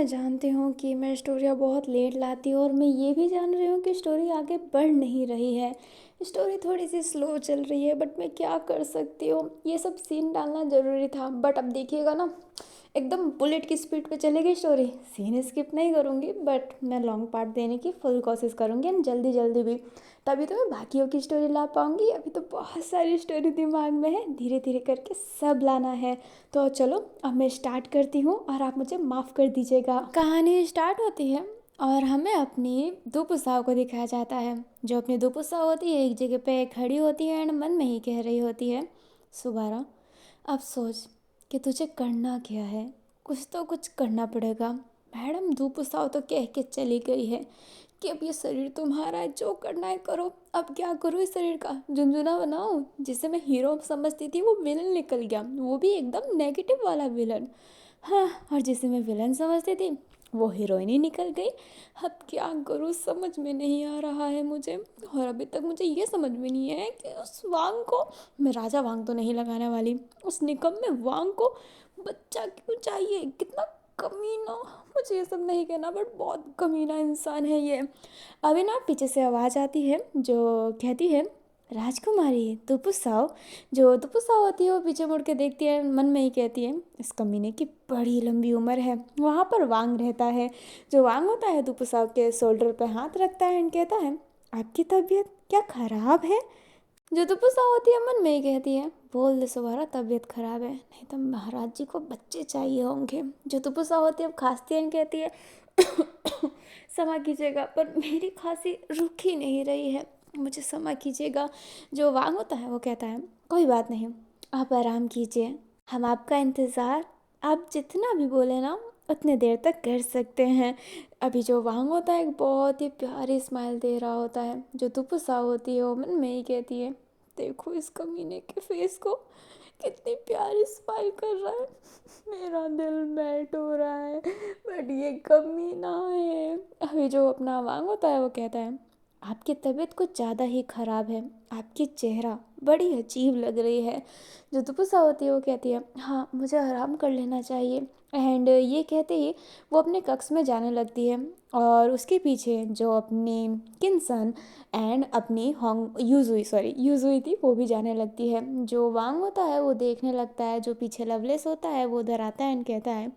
मैं जानती हूँ कि मैं स्टोरियाँ बहुत लेट लाती हूँ और मैं ये भी जान रही हूँ कि स्टोरी आगे बढ़ नहीं रही है। स्टोरी थोड़ी सी स्लो चल रही है, बट मैं क्या कर सकती हूँ। ये सब सीन डालना ज़रूरी था, बट अब देखिएगा ना, एकदम बुलेट की स्पीड पे चलेगी स्टोरी। सीन स्किप नहीं करूँगी, बट मैं लॉन्ग पार्ट देने की फुल कोशिश करूँगी, एंड जल्दी जल्दी भी। तभी तो मैं बाकियों की स्टोरी ला पाऊँगी। अभी तो बहुत सारी स्टोरी दिमाग में है, धीरे धीरे करके सब लाना है। तो चलो अब मैं स्टार्ट करती हूँ और आप मुझे माफ़ कर दीजिएगा। कहानी स्टार्ट होती है और हमें अपनी दो पुस्ताओं को दिखाया जाता है। जो अपनी दो पुस्ताव होती है एक जगह पे खड़ी होती है एंड मन में ही कह रही होती है, सुबारा अब सोच कि तुझे करना क्या है। कुछ तो कुछ करना पड़ेगा। मैडम दो पुस्ताव तो कह के चली गई है कि अब ये शरीर तुम्हारा है, जो करना है करो। अब क्या करूँ इस शरीर का, झुनझुना बनाऊँ। जिसे मैं हीरो समझती थी वो विलन निकल गया, वो भी एकदम नेगेटिव वाला विलन। हाँ, और जिसे मैं विलन समझती थी वो हीरोइन ही निकल गई। अब क्या करूँ समझ में नहीं आ रहा है मुझे। और अभी तक मुझे ये समझ में नहीं है कि उस वांग को, मैं राजा वांग तो नहीं लगाने वाली, उस निकम्मे वांग को बच्चा क्यों चाहिए। कितना कमीना, मुझे ये सब नहीं कहना बट बहुत कमीना इंसान है ये। अभी ना पीछे से आवाज़ आती है जो कहती है, राजकुमारी दुपुसाओ। जो दुपुसाओ होती है वो पीछे मुड़ के देखती है, मन में ही कहती है, इस कमीने की बड़ी लंबी उम्र है। वहाँ पर वांग रहता है। जो वांग होता है दुपुसाओ के शोल्डर पे हाथ रखता है एंड कहता है, आपकी तबीयत क्या ख़राब है। जो दुपुसा होती है मन में ही कहती है, बोल दे सुबारा तबीयत खराब है, नहीं तो महाराज जी को बच्चे चाहिए होंगे। जो दुपुसा होती है अब खांसती है, कहती है क्षमा कीजिएगा पर मेरी खांसी रुक ही नहीं रही है, मुझे क्षमा कीजिएगा। जो वांग होता है वो कहता है, कोई बात नहीं, आप आराम कीजिए, हम आपका इंतज़ार आप जितना भी बोले ना उतने देर तक कर सकते हैं। अभी जो वांग होता है एक बहुत ही प्यारी स्माइल दे रहा होता है। जो दुपुसा होती है वो मन में ही कहती है, देखो इस कमीने के फेस को, कितनी प्यारी स्माइल कर रहा है। मेरा दिल मेल्ट हो रहा है, बट ये कमीना है। अभी जो अपना वांग होता है वो कहता है, आपकी तबीयत कुछ ज़्यादा ही ख़राब है, आपकी चेहरा बड़ी अजीब लग रही है। जो दुपुसा होती है वो कहती है, हाँ मुझे आराम कर लेना चाहिए। एंड ये कहते ही वो अपने कक्ष में जाने लगती है और उसके पीछे जो अपनी किन्सन एंड अपनी होंग यूजुई थी वो भी जाने लगती है। जो वांग होता है वो देखने लगता है, जो पीछे लवलेस होता है वो उधर आता है एंड कहता है,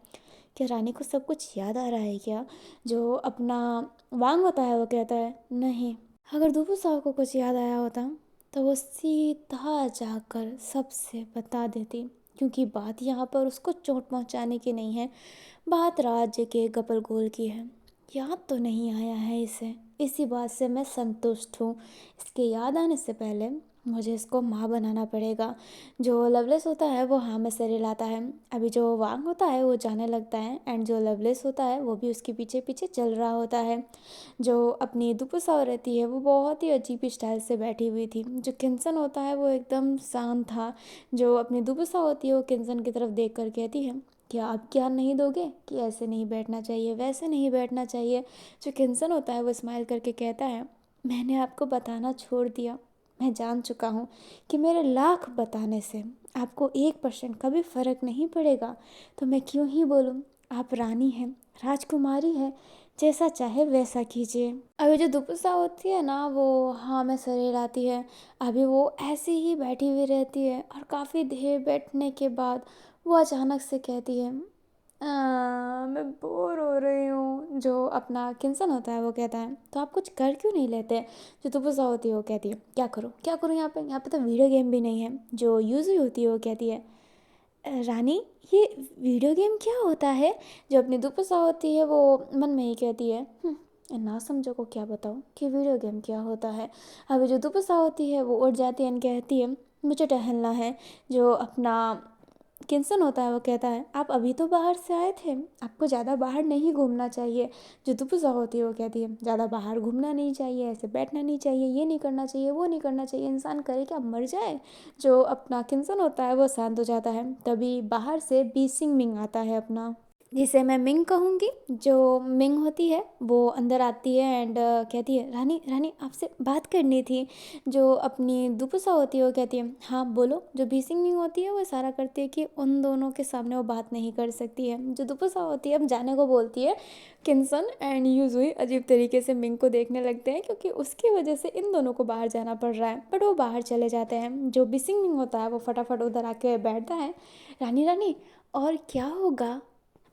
क्या रानी को सब कुछ याद आ रहा है क्या। जो अपना वांग होता है वो कहता है, नहीं, अगर दुबू साहब को कुछ याद आया होता तो वो सीधा जाकर सबसे बता देती, क्योंकि बात यहाँ पर उसको चोट पहुँचाने की नहीं है, बात राज्य के गपलगोल की है। याद तो नहीं आया है इसे, इसी बात से मैं संतुष्ट हूँ। इसके याद आने से पहले मुझे इसको माँ बनाना पड़ेगा। जो लवलेस होता है वो हाँ में सिर हिलाता है। अभी जो वांग होता है वो जाने लगता है एंड जो लवलेस होता है वो भी उसके पीछे पीछे चल रहा होता है। जो अपनी दुपुसाव रहती है वो बहुत ही अजीब स्टाइल से बैठी हुई थी। जो किन्सन होता है वो एकदम शांत था। जो अपनी दुपुसाव होती है वो किन्सन की तरफ देख कर कहती है, क्या आप ज्ञान नहीं दोगे कि ऐसे नहीं बैठना चाहिए, वैसे नहीं बैठना चाहिए। जो किन्सन होता है वो स्माइल करके कहता है, मैंने आपको बताना छोड़ दिया, मैं जान चुका हूँ कि मेरे लाख बताने से आपको 1% का भी फ़र्क नहीं पड़ेगा, तो मैं क्यों ही बोलूँ। आप रानी हैं, राजकुमारी हैं, जैसा चाहे वैसा कीजिए। अभी जो दुपुसा होती है ना वो हाँ में सर हिलाती है। अभी वो ऐसे ही बैठी हुई रहती है और काफ़ी देर बैठने के बाद वो अचानक से कहती है, मैं बोर हो रही हूँ। जो अपना किन्सन होता है वो कहता है, तो आप कुछ कर क्यों नहीं लेते। जो तुपुसा होती है वो कहती है, क्या करूँ यहाँ पे तो वीडियो गेम भी नहीं है। जो यूज़ी होती है वो कहती है, रानी ये वीडियो गेम क्या होता है। जो अपनी दुपुसा होती है वो मन में ही कहती है, ना समझो को क्या बताऊँ कि वीडियो गेम क्या होता है। अभी जो दुपुसा होती है वो उठ जाती है और कहती है, मुझे टहलना है। जो अपना किन्सन होता है वो कहता है, आप अभी तो बाहर से आए थे, आपको ज़्यादा बाहर नहीं घूमना चाहिए। जो दुपुसा होती है वो कहती है, ज़्यादा बाहर घूमना नहीं चाहिए, ऐसे बैठना नहीं चाहिए, ये नहीं करना चाहिए, वो नहीं करना चाहिए, इंसान करे क्या, मर जाए। जो अपना किन्सन होता है वो शांत हो जाता है। तभी बाहर से बी सिंग मिंग आता है अपना। जिसे मैं मिंग कहूँगी। जो मिंग होती है वो अंदर आती है एंड कहती है, रानी रानी आपसे बात करनी थी। जो अपनी दुपुसा होती है वो कहती है, हाँ बोलो। जो बीसिंग मिंग होती है वो इशारा करती है कि उन दोनों के सामने वो बात नहीं कर सकती है। जो दुपुसा होती है अब जाने को बोलती है। किन्सन एंड यूजुई अजीब तरीके से मिंग को देखने लगते हैं क्योंकि उसकी वजह से इन दोनों को बाहर जाना पड़ रहा है, बट वो बाहर चले जाते हैं। जो बीसिंग मिंग होता है वो फटाफट उधर आके बैठता है। रानी रानी और क्या होगा।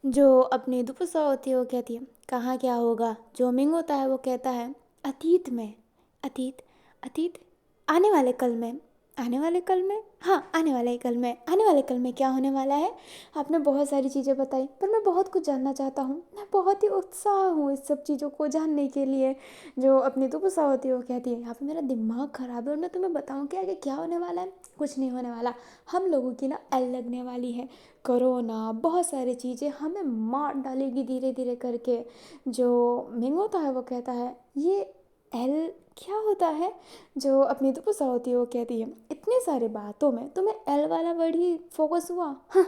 जो अपनी दुपुसा होती है वो कहती है, कहाँ क्या होगा। जो मिंग होता है वो कहता है, अतीत में। अतीत। अतीत। आने वाले कल में। आने वाले कल में, हाँ आने वाले कल में। आने वाले कल में क्या होने वाला है। आपने बहुत सारी चीज़ें बताई पर मैं बहुत कुछ जानना चाहता हूँ। मैं बहुत ही उत्साह हूँ इस सब चीज़ों को जानने के लिए। जो अपनी दुपुसा होती है वो कहती है, यहाँ पे मेरा दिमाग ख़राब है और मैं तुम्हें बताऊँ कि आगे क्या होने वाला है। कुछ नहीं होने वाला। हम लोगों की ना एल लगने वाली है। कोरोना बहुत सारी चीज़ें हमें मार डालेगी धीरे धीरे करके। जो मिंग होता है वो कहता है, ये एल क्या होता है। जो अपनी दुपुसा होती है वो कहती है, इतने सारे बातों में तुम्हें एल वाला वर्ड ही फोकस हुआ। हाँ,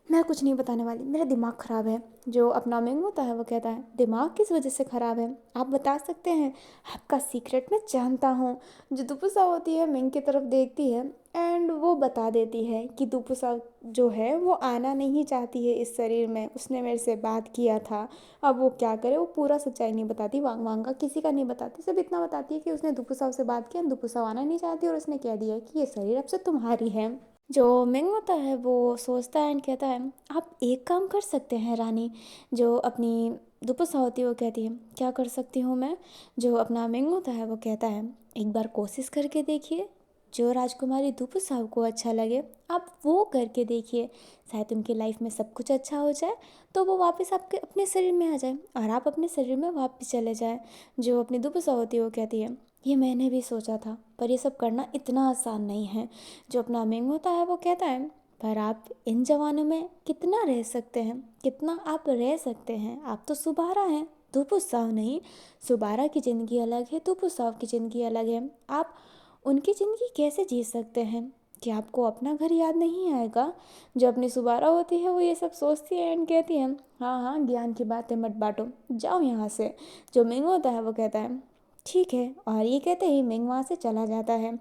मैं कुछ नहीं बताने वाली, मेरा दिमाग ख़राब है। जो अपना मिंग होता है वो कहता है, दिमाग किस वजह से ख़राब है आप बता सकते हैं। आपका सीक्रेट मैं जानता हूँ। जो दुपुसा होती है मिंग की तरफ देखती है एंड वो बता देती है कि दुपुसा जो है वो आना नहीं चाहती है इस शरीर में। उसने मेरे से बात किया था। अब वो क्या करे, वो पूरा सच्चाई नहीं बताती, वांग वांग का किसी का नहीं बताती, सिर्फ इतना बताती है कि उसने दुपुसा से बात किया, दुपुसा आना नहीं चाहती और उसने कह दिया कि ये शरीर अब से तुम्हारी है। जो मिंग होता है वो सोचता है एंड कहता है, आप एक काम कर सकते हैं रानी। जो अपनी दुपुसा होती है वो कहती है, क्या कर सकती हूँ मैं। जो अपना मिंग होता है वो कहता है, एक बार कोशिश करके देखिए। जो राजकुमारी दुपुसा को अच्छा लगे आप वो करके देखिए। शायद उनकी लाइफ में सब कुछ अच्छा हो जाए तो वो वापस आपके अपने शरीर में आ जाए और आप अपने शरीर में वापस चले जाए। जो अपनी दुपुसा होती है वो कहती है, ये मैंने भी सोचा था पर ये सब करना इतना आसान नहीं है। जो अपना मिंग होता है वो कहता है, पर आप इन जवानों में कितना रह सकते हैं, कितना आप रह सकते हैं। आप तो सुबारा हैं, धूप उत्साह नहीं। सुबारा की ज़िंदगी अलग है, धूप उत्साह की ज़िंदगी अलग है। आप उनकी ज़िंदगी कैसे जी सकते हैं। कि आपको अपना घर याद नहीं आएगा। जो अपनी सुबारा होती है वो ये सब सोचती है एंड कहती है, हाँ हाँ ज्ञान की बातें मत बांटो, जाओ यहाँ से। जो मिंग होता है वो कहता है, ठीक है, और ये कहते ही मिंग वहाँ से चला जाता है।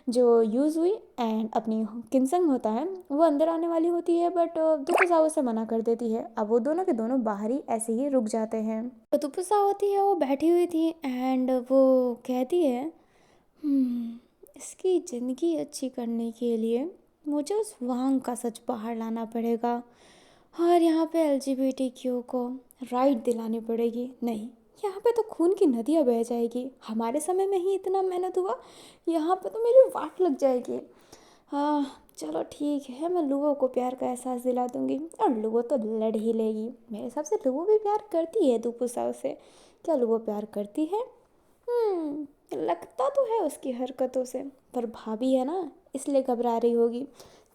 जो यूज हुई एंड अपनी किन्संग होता है वो अंदर आने वाली होती है बट दुपुसा उसे मना कर देती है। अब वो दोनों के दोनों बाहर ही ऐसे ही रुक जाते हैं। तो दुपुसा होती है वो बैठी हुई थी एंड वो कहती है, इसकी ज़िंदगी अच्छी करने के लिए मुझे उस वांग का सच बाहर लाना पड़ेगा और यहाँ पे एलजीबीटीक्यू को राइट दिलानी पड़ेगी। नहीं, यहाँ पे तो खून की नदियाँ बह जाएगी। हमारे समय में ही इतना मेहनत हुआ, यहाँ पे तो मेरी वाट लग जाएगी। हाँ चलो ठीक है, मैं लुओ को प्यार का एहसास दिला दूंगी और लुओ तो लड़ ही लेगी। मेरे हिसाब से लुओ भी प्यार करती है दुपुसा से। क्या लुओ प्यार करती है। लगता तो है उसकी हरकतों से, पर भाभी है ना इसलिए घबरा रही होगी।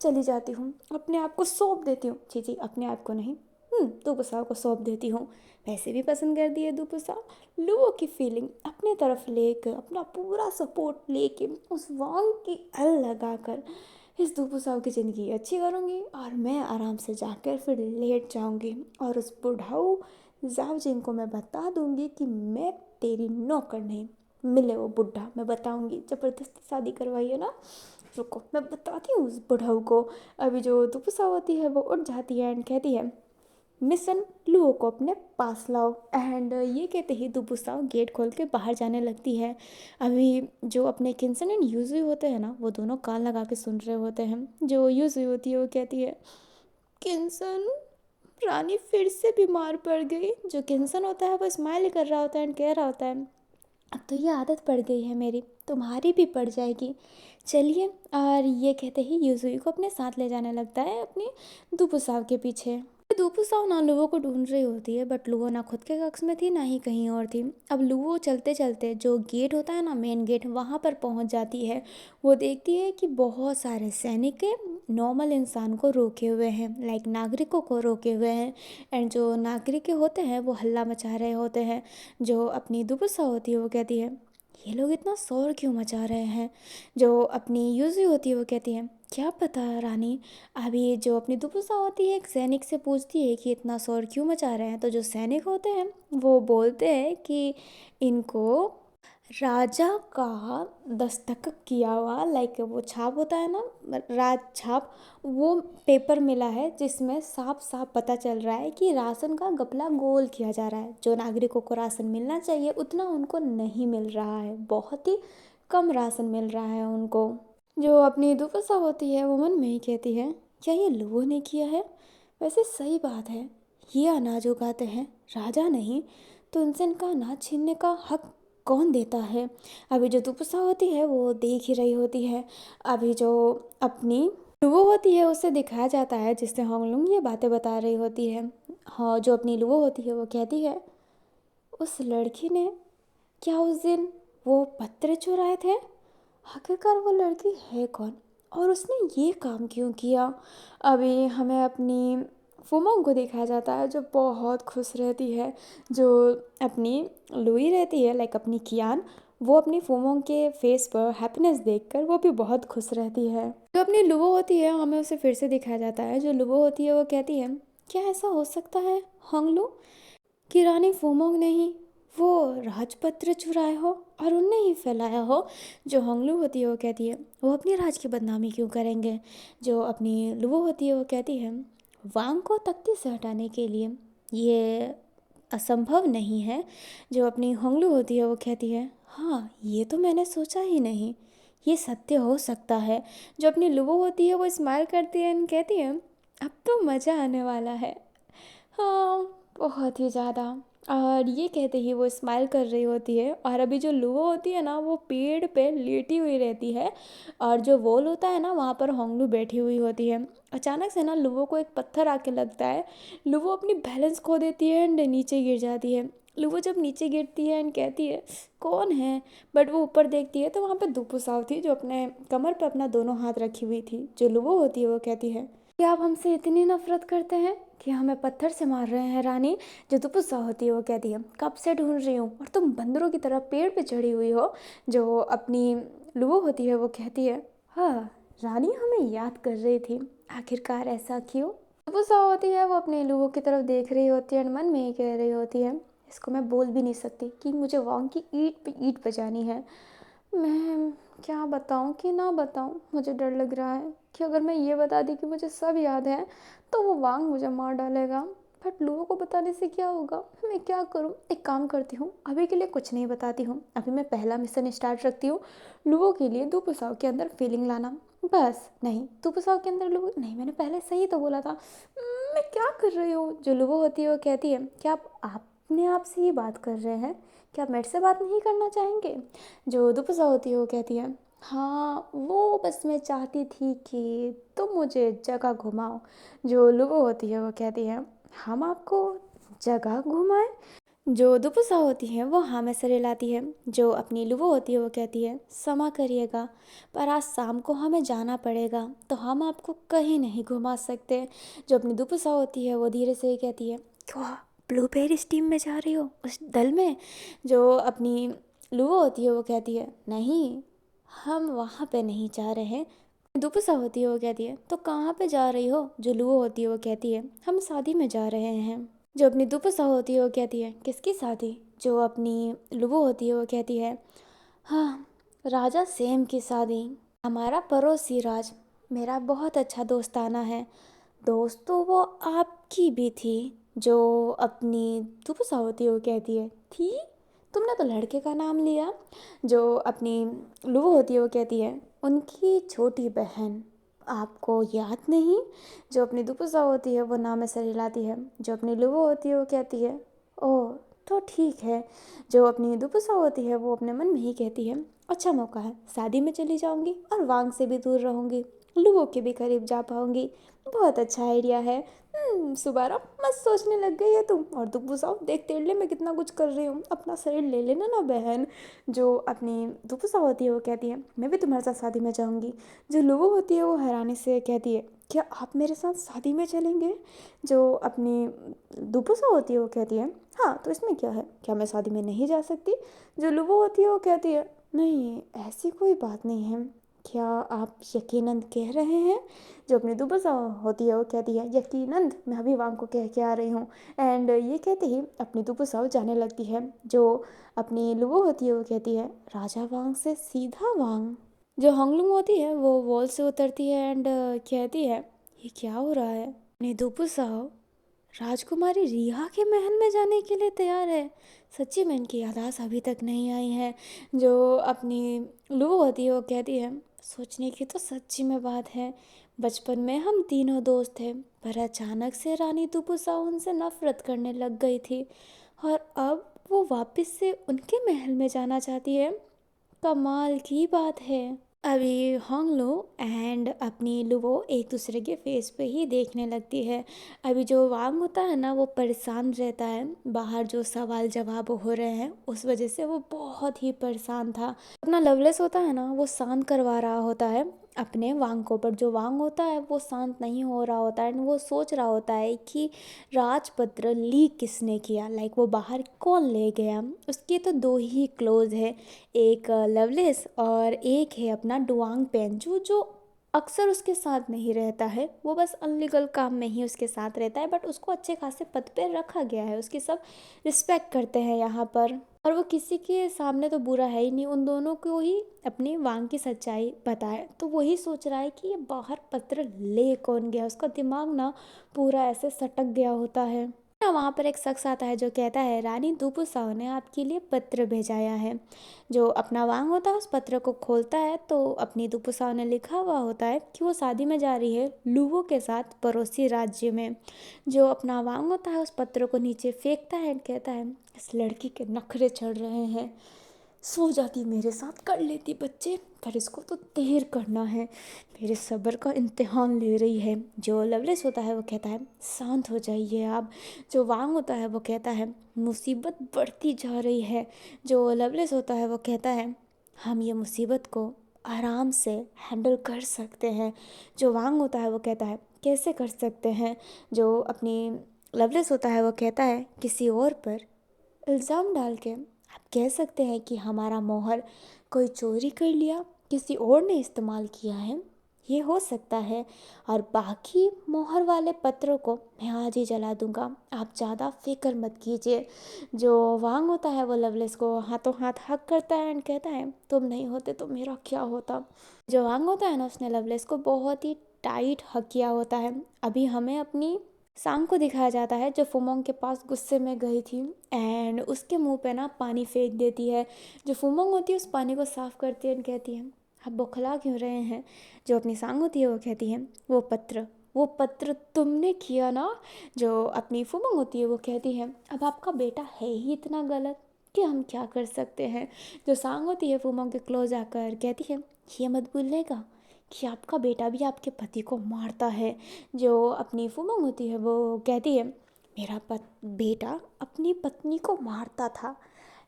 चली जाती हूँ, अपने आप को सौंप देती हूँ। जी अपने आप को नहीं, दुपुसा को सौंप देती हूँ। पैसे भी पसंद कर दिए दुपुसा। लुओ की फीलिंग अपने तरफ लेकर, अपना पूरा सपोर्ट लेके उस वांग की अल लगाकर इस दुपुसा की ज़िंदगी अच्छी करूँगी और मैं आराम से जाकर फिर लेट जाऊँगी और उस बुढ़ाऊ जावजिन को मैं बता दूँगी कि मैं तेरी नौकर नहीं। मिले वो बुढ़ा, मैं बताऊँगी, ज़बरदस्ती शादी करवाई है ना। रुको मैं बताती हूँ उस बुढ़ाऊ को। अभी जो दुपुसा होती है वो उठ जाती है एंड कहती है, मिशन लुओ को अपने पास लाओ। एंड ये कहते ही दुपुसा गेट खोल के बाहर जाने लगती है। अभी जो अपने किन्सन एंड यूजुई होते हैं ना वो दोनों कान लगा के सुन रहे होते हैं। जो यूजुई होती है वो कहती है, किन्सन रानी फिर से बीमार पड़ गई। जो किन्सन होता है वो स्माइल कर रहा होता है एंड कह रहा होता है, अब तो ये आदत पड़ गई है मेरी, तुम्हारी भी पड़ जाएगी, चलिए। और ये कहते ही यूजुई को अपने साथ ले जाने लगता है अपनी दुपुसाव के पीछे। दुपुसाव ना लुओ को ढूंढ रही होती है बट लुओ ना खुद के कक्ष में थी ना ही कहीं और थी। अब लुओ चलते चलते जो गेट होता है ना मेन गेट, वहाँ पर पहुँच जाती है। वो देखती है कि बहुत सारे सैनिक नॉर्मल इंसान को रोके हुए हैं, लाइक नागरिकों को रोके हुए हैं। एंड जो नागरिक होते हैं वो हल्ला मचा रहे होते हैं। जो अपनी दुपुसा होती है वो कहती है, ये लोग इतना शोर क्यों मचा रहे हैं। जो अपनी यूजी होती है वो कहती है, क्या पता रानी। अभी जो अपनी दुपुसा होती है एक सैनिक से पूछती है कि इतना शोर क्यों मचा रहे हैं। तो जो सैनिक होते हैं वो बोलते हैं कि इनको राजा का दस्तखत किया हुआ, लाइक वो छाप होता है ना, राज छाप, वो पेपर मिला है जिसमें साफ साफ पता चल रहा है कि राशन का घपला गोल किया जा रहा है। जो नागरिकों को राशन मिलना चाहिए उतना उनको नहीं मिल रहा है, बहुत ही कम राशन मिल रहा है उनको। जो अपनी दुर्दशा होती है वो मन में ही कहती है, क्या ये लोगों ने किया है। वैसे सही बात है, ये अनाज उगाते हैं राजा नहीं, तो इनसे इनका अनाज छीनने का हक कौन देता है। अभी जो दुर्दशा होती है वो देख ही रही होती है। अभी जो अपनी लुओ होती है उसे दिखाया जाता है जिससे होंगलुंग ये बातें बता रही होती है। हाँ, जो अपनी लुओ होती है वो कहती है, उस लड़की ने क्या उस दिन वो पत्थर चुराए थे। आखिरकार वो लड़की है कौन और उसने ये काम क्यों किया। अभी हमें अपनी फुमोंग को दिखाया जाता है जो बहुत खुश रहती है। जो अपनी लुई रहती है, लाइक अपनी कियान, वो अपनी फुमोंग के फेस पर हैप्पीनेस देखकर वो भी बहुत खुश रहती है। जो अपनी लुओ होती है हमें उसे फिर से दिखाया जाता है। जो लुओ होती है वो कहती है, क्या ऐसा हो सकता है होंगलू कि रानी फुमोंग ने ही वो राजपत्र चुराए हो और उनने ही फैलाया हो। जो होंगलू होती है वो कहती है, वो अपनी राज की बदनामी क्यों करेंगे। जो अपनी लुओ होती है वो कहती है, वांग को तख्ती से हटाने के लिए ये असंभव नहीं है। जो अपनी होंगलू होती है वो कहती है, हाँ ये तो मैंने सोचा ही नहीं, ये सत्य हो सकता है। जो अपनी लुओ होती है वो स्माइल करती है और कहती है, अब तो मज़ा आने वाला है। हाँ, बहुत ही ज़्यादा। और ये कहते ही वो स्माइल कर रही होती है और अभी जो लुओ होती है ना वो पेड़ पे लेटी हुई रहती है और जो वॉल होता है ना वहाँ पर होंगलू बैठी हुई होती है। अचानक से ना लुओ को एक पत्थर आके लगता है। लुओ अपनी बैलेंस खो देती है एंड नीचे गिर जाती है। लुओ जब नीचे गिरती है एंड कहती है, कौन है। बट वो ऊपर देखती है तो वहाँ पे दुपुसाव थी जो अपने कमर पे अपना दोनों हाथ रखी हुई थी। जो लुओ होती है वो कहती है कि आप हमसे इतनी नफरत करते हैं कि हमें पत्थर से मार रहे हैं रानी। जो दुपुसा होती है वो कहती है, कब से ढूंढ रही हूँ और तुम बंदरों की तरह पेड़ पे चढ़ी हुई हो। जो अपनी लुओ होती है वो कहती है, हाँ रानी हमें याद कर रही थी, आखिरकार ऐसा क्यों। दुपुसा होती है वो अपने लुओ की तरफ देख रही होती है और मन में ही कह रही होती है, इसको मैं बोल भी नहीं सकती कि मुझे वांग की ईंट पे ईंट बजानी है। मैं क्या बताऊं कि ना बताऊं, मुझे डर लग रहा है कि अगर मैं ये बता दी कि मुझे सब याद है तो वो वांग मुझे मार डालेगा। बट लोगों को बताने से क्या होगा, मैं क्या करूं। एक काम करती हूँ, अभी के लिए कुछ नहीं बताती हूँ। अभी मैं पहला मिशन स्टार्ट रखती हूँ, लोगों के लिए दुपुसाव के अंदर फीलिंग लाना। बस नहीं, दुपुसाव के अंदर लोगों नहीं, मैंने पहले सही तो बोला था। मैं क्या कर रही हूँ। जो लोगो होती है वो कहती है, क्या आप अपने आप से ही बात कर रहे हैं, क्या आप मेरे से बात नहीं करना चाहेंगे। जो दुपुसा होती है वो कहती है, हाँ वो बस मैं चाहती थी कि तुम मुझे जगह घुमाओ। जो लुबो होती है वो कहती है, हम आपको जगह घुमाएं। जो दुपुसा होती है वो हाँ में सर हिलाती है। जो अपनी लुबो होती है वो कहती है, क्षमा करिएगा पर आज शाम को हमें जाना पड़ेगा तो हम आपको कहीं नहीं घुमा सकते। जो अपनी दुपुसा होती है वो धीरे से ही कहती है, क्यों ब्लूबेरी स्टीम में जा रही हो उस दल में। जो अपनी लुबो होती है वो कहती है, नहीं हम वहाँ पे नहीं जा रहे हैं। दुपुसा होती है वो कहती है, तो कहाँ पे जा रही हो। जो लुओ होती है वो कहती है, हम शादी में जा रहे हैं। जो अपनी दुपुसा होती है वो कहती है, किसकी शादी। जो अपनी लुओ होती है वो कहती है, हाँ राजा सेम की शादी। हमारा पड़ोसी राज मेरा बहुत अच्छा दोस्ताना है। दोस्त तो वो आपकी भी थी। जो अपनी दुपुसा होती है वो कहती है, थी, तुमने तो लड़के का नाम लिया। जो अपनी लुओ होती है वो कहती है, उनकी छोटी बहन, आपको याद नहीं। जो अपनी दुपुसा होती है वो नाम में सर हिलाती है। जो अपनी लुओ होती है वो कहती है, ओह तो ठीक है। जो अपनी दुपुसा होती है वो अपने मन में ही कहती है, अच्छा मौका है, शादी में चली जाऊंगी और वांग से भी दूर रहूंगी, लुओ के भी करीब जा पाऊंगी। बहुत अच्छा आइडिया है। सुबारा मत सोचने लग गई है तुम। और दुपुसाओ देख तेरे लिए मैं कितना कुछ कर रही हूँ, अपना शरीर ले लेना ना बहन। जो अपनी दुपुसा होती है वो कहती है, मैं भी तुम्हारे साथ शादी में जाऊंगी। जो लुओ होती है वो हैरानी से कहती है, क्या आप मेरे साथ शादी में चलेंगे। जो अपनी दुपुसा होती है वो कहती है, हाँ अच्छा तो इसमें क्या है, क्या मैं शादी में नहीं जा सकती? जो लुबो होती है वो कहती है, नहीं ऐसी कोई बात नहीं है। क्या आप यकीनन कह रहे हैं? जो अपनी दुबसा होती है वो कहती है, यकीनन मैं अभी वांग को कह के आ रही हूँ। एंड ये कहते ही अपनी दुबसा जाने लगती है। जो अपनी लुबो होती है वो कहती है, राजा वांग से सीधा वांग। जो होंगलुंग होती है वो वॉल से उतरती है एंड कहती है, ये क्या हो रहा है? अपनी दुबसा राजकुमारी रिहा के महल में जाने के लिए तैयार है। सच्ची में इनकी याददाश्त अभी तक नहीं आई है। जो अपनी लू होती है वो कहती है, सोचने की तो सच्ची में बात है, बचपन में हम तीनों दोस्त थे, पर अचानक से रानी तुपुसा उनसे नफरत करने लग गई थी और अब वो वापस से उनके महल में जाना चाहती है। कमाल की बात है। अभी होंगलो एंड अपनी लुबो एक दूसरे के फेस पे ही देखने लगती है। अभी जो वांग होता है ना वो परेशान रहता है, बाहर जो सवाल जवाब हो रहे हैं उस वजह से वो बहुत ही परेशान था। अपना लवलेस होता है ना वो शांत करवा रहा होता है अपने वांग को, पर जो वांग होता है वो शांत नहीं हो रहा होता है। वो सोच रहा होता है कि राजपत्र लीक किसने किया, लाइक वो बाहर कौन ले गया। उसके तो दो ही क्लोज है, एक लवलेस और एक है अपना डुआंग पेंचू, जो अक्सर उसके साथ नहीं रहता है, वो बस अनलीगल काम में ही उसके साथ रहता है, बट उसको अच्छे खासे पद पे रखा गया है, उसकी सब रिस्पेक्ट करते हैं यहाँ पर। और वो किसी के सामने तो बुरा है ही नहीं, उन दोनों को ही अपनी वांग की सच्चाई बताए। तो वही सोच रहा है कि ये बाहर पत्र ले कौन गया, उसका दिमाग ना पूरा ऐसे सटक गया होता है ना। वहाँ पर एक शख्स आता है जो कहता है, रानी दुपुसाओ ने आपके लिए पत्र भेजाया है। जो अपना वांग होता है उस पत्र को खोलता है तो अपनी दुपुसाओ ने लिखा हुआ होता है कि वो शादी में जा रही है लुवो के साथ पड़ोसी राज्य में। जो अपना वांग होता है उस पत्र को नीचे फेंकता है और कहता है, इस लड़की के नखरे चढ़ रहे हैं, सो जाती मेरे साथ कर लेती बच्चे, पर इसको तो देर करना है, मेरे सब्र का इम्तिहान ले रही है। जो लवलेस होता है वो कहता है, शांत हो जाइए आप। जो वांग होता है वो कहता है, मुसीबत बढ़ती जा रही है। जो लवलेस होता है वो कहता है, हम ये मुसीबत को आराम से हैंडल कर सकते हैं। जो वांग होता है वो कहता है, कैसे कर सकते हैं? जो अपनी लवलेस होता है वो कहता है, किसी और पर इल्ज़ाम डाल के आप कह सकते हैं कि हमारा मोहर कोई चोरी कर लिया, किसी और ने इस्तेमाल किया है, ये हो सकता है। और बाकी मोहर वाले पत्रों को मैं आज ही जला दूंगा, आप ज़्यादा फिक्र मत कीजिए। जो वांग होता है वो लवलेस को हाथों हाथ हक करता है एंड कहता है, तुम नहीं होते तो मेरा क्या होता। जो वांग होता है ना उसने लवलेस को बहुत ही टाइट हक किया होता है। अभी हमें अपनी सांग को दिखाया जाता है जो फुमोंग के पास गुस्से में गई थी एंड उसके मुंह पे ना पानी फेंक देती है। जो फुमोंग होती है उस पानी को साफ करती है और कहती है, आप बौखला क्यों रहे हैं? जो अपनी सांग होती है वो कहती है, वो पत्र तुमने किया ना। जो अपनी फुमोंग होती है वो कहती है, अब आपका बेटा है ही इतना गलत कि हम क्या कर सकते हैं। जो सांग होती है फुमोंग के क्लोज आकर कहती है, ये मत भूलिएगा कि आपका बेटा भी आपके पति को मारता है। जो अपनी फुमोंग होती है वो कहती है, मेरा बेटा अपनी पत्नी को मारता था,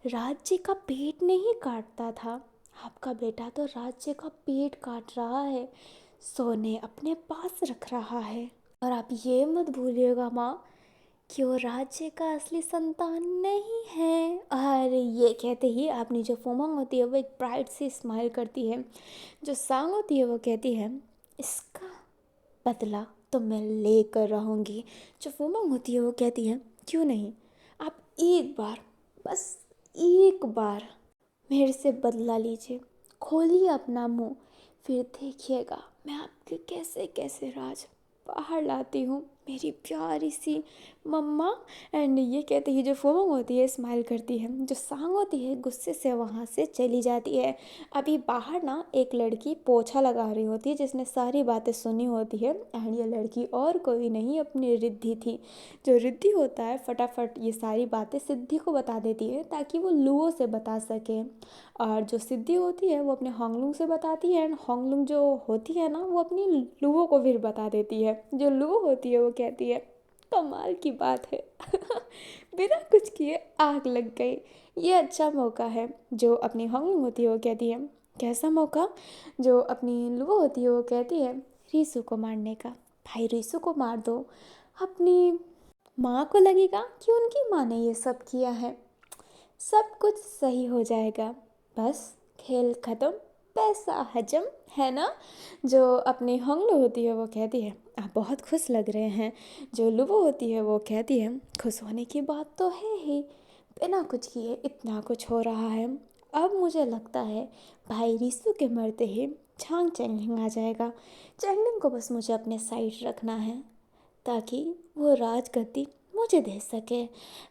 राज्य का पेट नहीं काटता था। आपका बेटा तो राज्य का पेट काट रहा है, सोने अपने पास रख रहा है। और आप ये मत भूलिएगा माँ कि वो राज्य का असली संतान नहीं है। और ये कहते ही आपने जो फुमोंग होती है वो एक ब्राइट सी स्माइल करती है। जो सांग होती है वो कहती है, इसका बदला तो मैं लेकर रहूँगी। जो फुमोंग होती है वो कहती है, क्यों नहीं, आप एक बार, बस एक बार मेरे से बदला लीजिए, खोलिए अपना मुंह, फिर देखिएगा मैं आपके कैसे कैसे राज बाहर लाती हूँ, मेरी प्यारी सी मम्मा। एंड ये कहते ही जो फुमोंग होती है स्माइल करती है। जो सांग होती है गुस्से से वहाँ से चली जाती है। अभी बाहर ना एक लड़की पोछा लगा रही होती है जिसने सारी बातें सुनी होती है एंड ये लड़की और कोई नहीं अपनी रिद्धि थी। जो रिद्धि होता है फटाफट ये सारी बातें सिद्धि को बता देती है ताकि वो लुओ से बता सके। और जो सिद्धि होती है वो अपने होंगलुंग से बताती है एंड होंगलुंग जो होती है ना वो अपनी लुओ को फिर बता देती है। जो लुओ होती है वो कहती है, कमाल की बात है बिना कुछ किए आग लग गई, ये अच्छा मौका है। जो अपनी होंगलुंग होती है वो कहती है, कैसा मौका? जो अपनी लुओ होती है वो कहती है, रीसू को मारने का। भाई रीसू को मार दो, अपनी माँ को लगेगा कि उनकी माँ ने ये सब किया है। सब कुछ सही हो जाएगा, बस खेल खत्म, पैसा हजम, है ना। जो अपनी हंगलू होती है वो कहती है आप बहुत खुश लग रहे हैं। जो लुबो होती है वो कहती है खुश होने की बात तो है ही, बिना कुछ किए इतना कुछ हो रहा है। अब मुझे लगता है भाई रिसु के मरते ही छांग चैंगलिंग आ जाएगा। चैंगलिंग को बस मुझे अपने साइड रखना है ताकि वो राजगद्दी मुझे दे सके।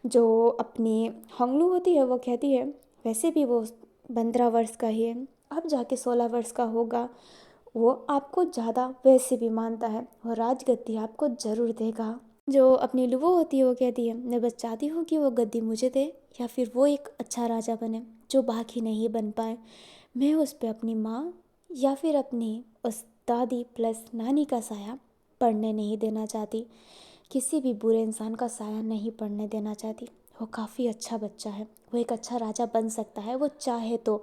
जो अपनी हंगलू होती है वो कहती है वैसे भी वो 15 वर्ष का ही है, अब जाके 16 वर्ष का होगा। वो आपको ज़्यादा वैसे भी मानता है, वो राजगद्दी आपको ज़रूर देगा। जो अपनी लुबो होती है वो कहती है मैं बस चाहती हूँ कि वो गद्दी मुझे दे, या फिर वो एक अच्छा राजा बने जो बाकी नहीं बन पाए। मैं उस पर अपनी माँ या फिर अपनी उस दादी प्लस नानी का साया पड़ने नहीं देना चाहती। किसी भी बुरे इंसान का साया नहीं पड़ने देना चाहती। वो काफ़ी अच्छा बच्चा है, वो एक अच्छा राजा बन सकता है वो चाहे तो,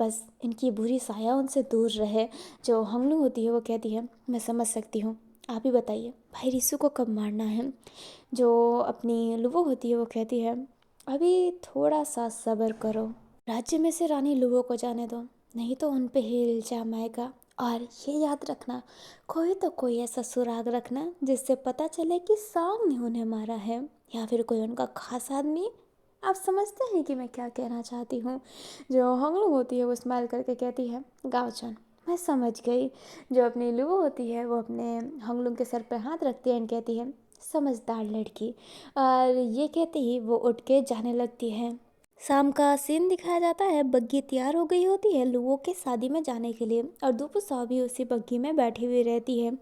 बस इनकी बुरी साया उनसे दूर रहे। जो हंगलू होती है वो कहती है मैं समझ सकती हूँ, आप ही बताइए भाई रिसु को कब मारना है। जो अपनी लुवो होती है वो कहती है अभी थोड़ा सा सब्र करो, राज्य में से रानी लुवो को जाने दो, नहीं तो उन पे ही इल्जाम आएगा। और ये याद रखना कोई तो कोई ऐसा सुराग रखना जिससे पता चले कि सांग ने उन्हें मारा है, या फिर कोई उनका खास आदमी। आप समझते हैं कि मैं क्या कहना चाहती हूँ। जो हंगलू होती है वो स्माइल करके कहती है गाओचन मैं समझ गई। जो अपनी लुवो होती है वो अपने हंगलू के सर पर हाथ रखती है और कहती है समझदार लड़की। और ये कहते ही वो उठ के जाने लगती है। शाम का सीन दिखाया जाता है, बग्गी तैयार हो गई होती है लुवो के शादी में जाने के लिए, और दुपु साहब भी उसी बग्गी में बैठी हुई रहती है।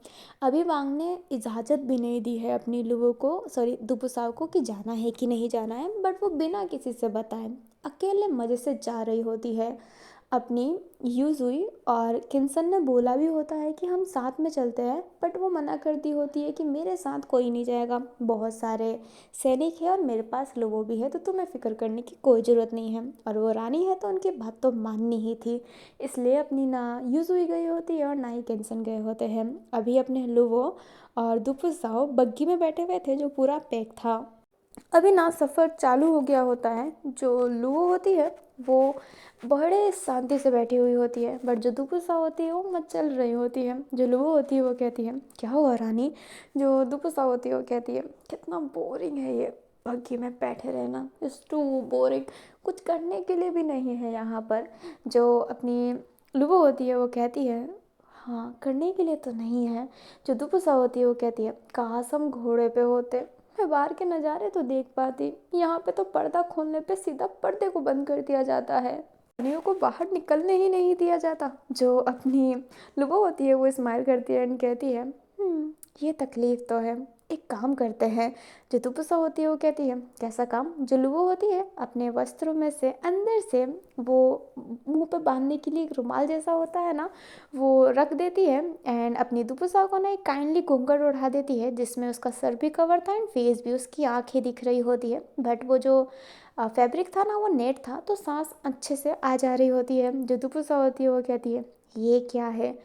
अभी वांग ने इजाज़त भी नहीं दी है अपनी लुवो को, सॉरी दुपु साहब को, कि जाना है कि नहीं जाना है, बट वो बिना किसी से बताए अकेले मज़े से जा रही होती है अपनी यूज़ुई। और किन्सन ने बोला भी होता है कि हम साथ में चलते हैं, बट वो मना करती होती है कि मेरे साथ कोई नहीं जाएगा, बहुत सारे सैनिक है और मेरे पास लोगो भी है, तो तुम्हें फ़िक्र करने की कोई ज़रूरत नहीं है। और वो रानी है तो उनकी बात तो माननी ही थी, इसलिए अपनी ना यूज़ुई गई होती है और ना ही किन्सन गए होते हैं। अभी अपने लुवो और दुपुसाओ बग्गी में बैठे हुए थे जो पूरा पैक था। अभी ना सफ़र चालू हो गया होता है। जो लुओ होती है वो बड़े शांति से बैठी हुई होती है, बट जो दुपुसा होती है वो मचल रही होती है। जो लुओ होती है वो कहती है क्या हुआ रानी। जो दुपुसा होती है वो कहती है कितना बोरिंग है ये बग्गी में बैठे रहना, इट्स टू बोरिंग, कुछ करने के लिए भी नहीं है यहाँ पर। जो अपनी लुओ होती है वो कहती है हाँ करने के लिए तो नहीं है। जो दुपुसा होती है वो कहती है काश हम घोड़े पे होते, मैं बाहर के नज़ारे तो देख पाती, यहाँ पे तो पर्दा खोलने पे सीधा पर्दे को बंद कर दिया जाता है, रानियों को बाहर निकलने ही नहीं दिया जाता। जो अपनी लुबो होती है वो स्माइल करती है एंड कहती है ये तकलीफ़ तो है, एक काम करते हैं। जो दुपुसा होती है वो कहती है कैसा काम। जो लुबो होती है अपने वस्त्रों में से अंदर से वो मुंह पे बांधने के लिए एक रुमाल जैसा होता है ना, वो रख देती है एंड अपनी दुपुसा को ना एक काइंडली घूंघट उठा देती है जिसमें उसका सर भी कवर था एंड फेस भी, उसकी आंखें दिख रही होती है, बट वो जो फैब्रिक था ना वो नेट था तो सांस अच्छे से आ जा रही होती है। जो दुपुसा होती है वो कहती है ये क्या है।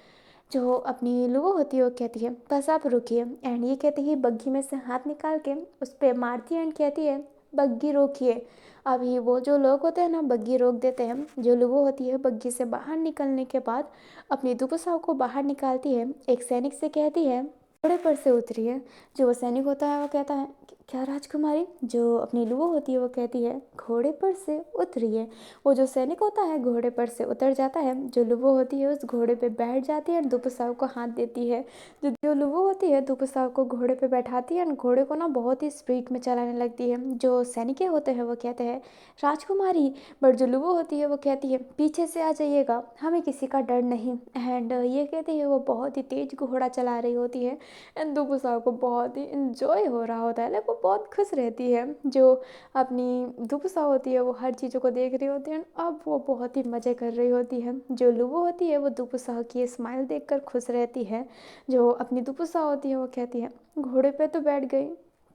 जो अपनी लुओ होती है वो कहती है बस आप रुकिए, एंड ये कहती है बग्घी में से हाथ निकाल के उस पर मारती है एंड कहती है बग्घी रोकिए। अभी वो जो लोग होते हैं ना बग्घी रोक देते हैं। जो लुओ होती है बग्घी से बाहर निकलने के बाद अपनी दुपुसाओ को बाहर निकालती है, एक सैनिक से कहती है घोड़े पर से उतरी है। जो वो सैनिक होता है वो कहता है क्या राजकुमारी। जो अपनी लुओ होती है वो कहती है घोड़े पर से उतरिए। वो जो सैनिक होता है घोड़े पर से उतर जाता है। जो लुओ होती है उस घोड़े पे बैठ जाती है और दुपुसाओ को हाथ देती है। जो लुओ होती है दुपुसाओ को घोड़े पे बैठाती है और घोड़े को ना बहुत ही स्पीड में चलाने लगती है। जो सैनिक होते हैं वो कहते हैं राजकुमारी, बट जो लुओ होती है वो कहती है पीछे से आ जाइएगा, हमें किसी का डर नहीं। एंड ये कहती है वो बहुत ही तेज घोड़ा चला रही होती है एंड दुपुसाओ को बहुत ही इंजॉय हो रहा होता है, लाइक वो बहुत खुश रहती है। जो अपनी दुपुसा होती है वो हर चीज़ों को देख रही होती है, अब वो बहुत ही मज़े कर रही होती है। जो लुबो होती है वो दुपुसा की स्माइल देखकर खुश रहती है। जो अपनी दुपुसा होती है वो कहती है घोड़े पे तो बैठ गई,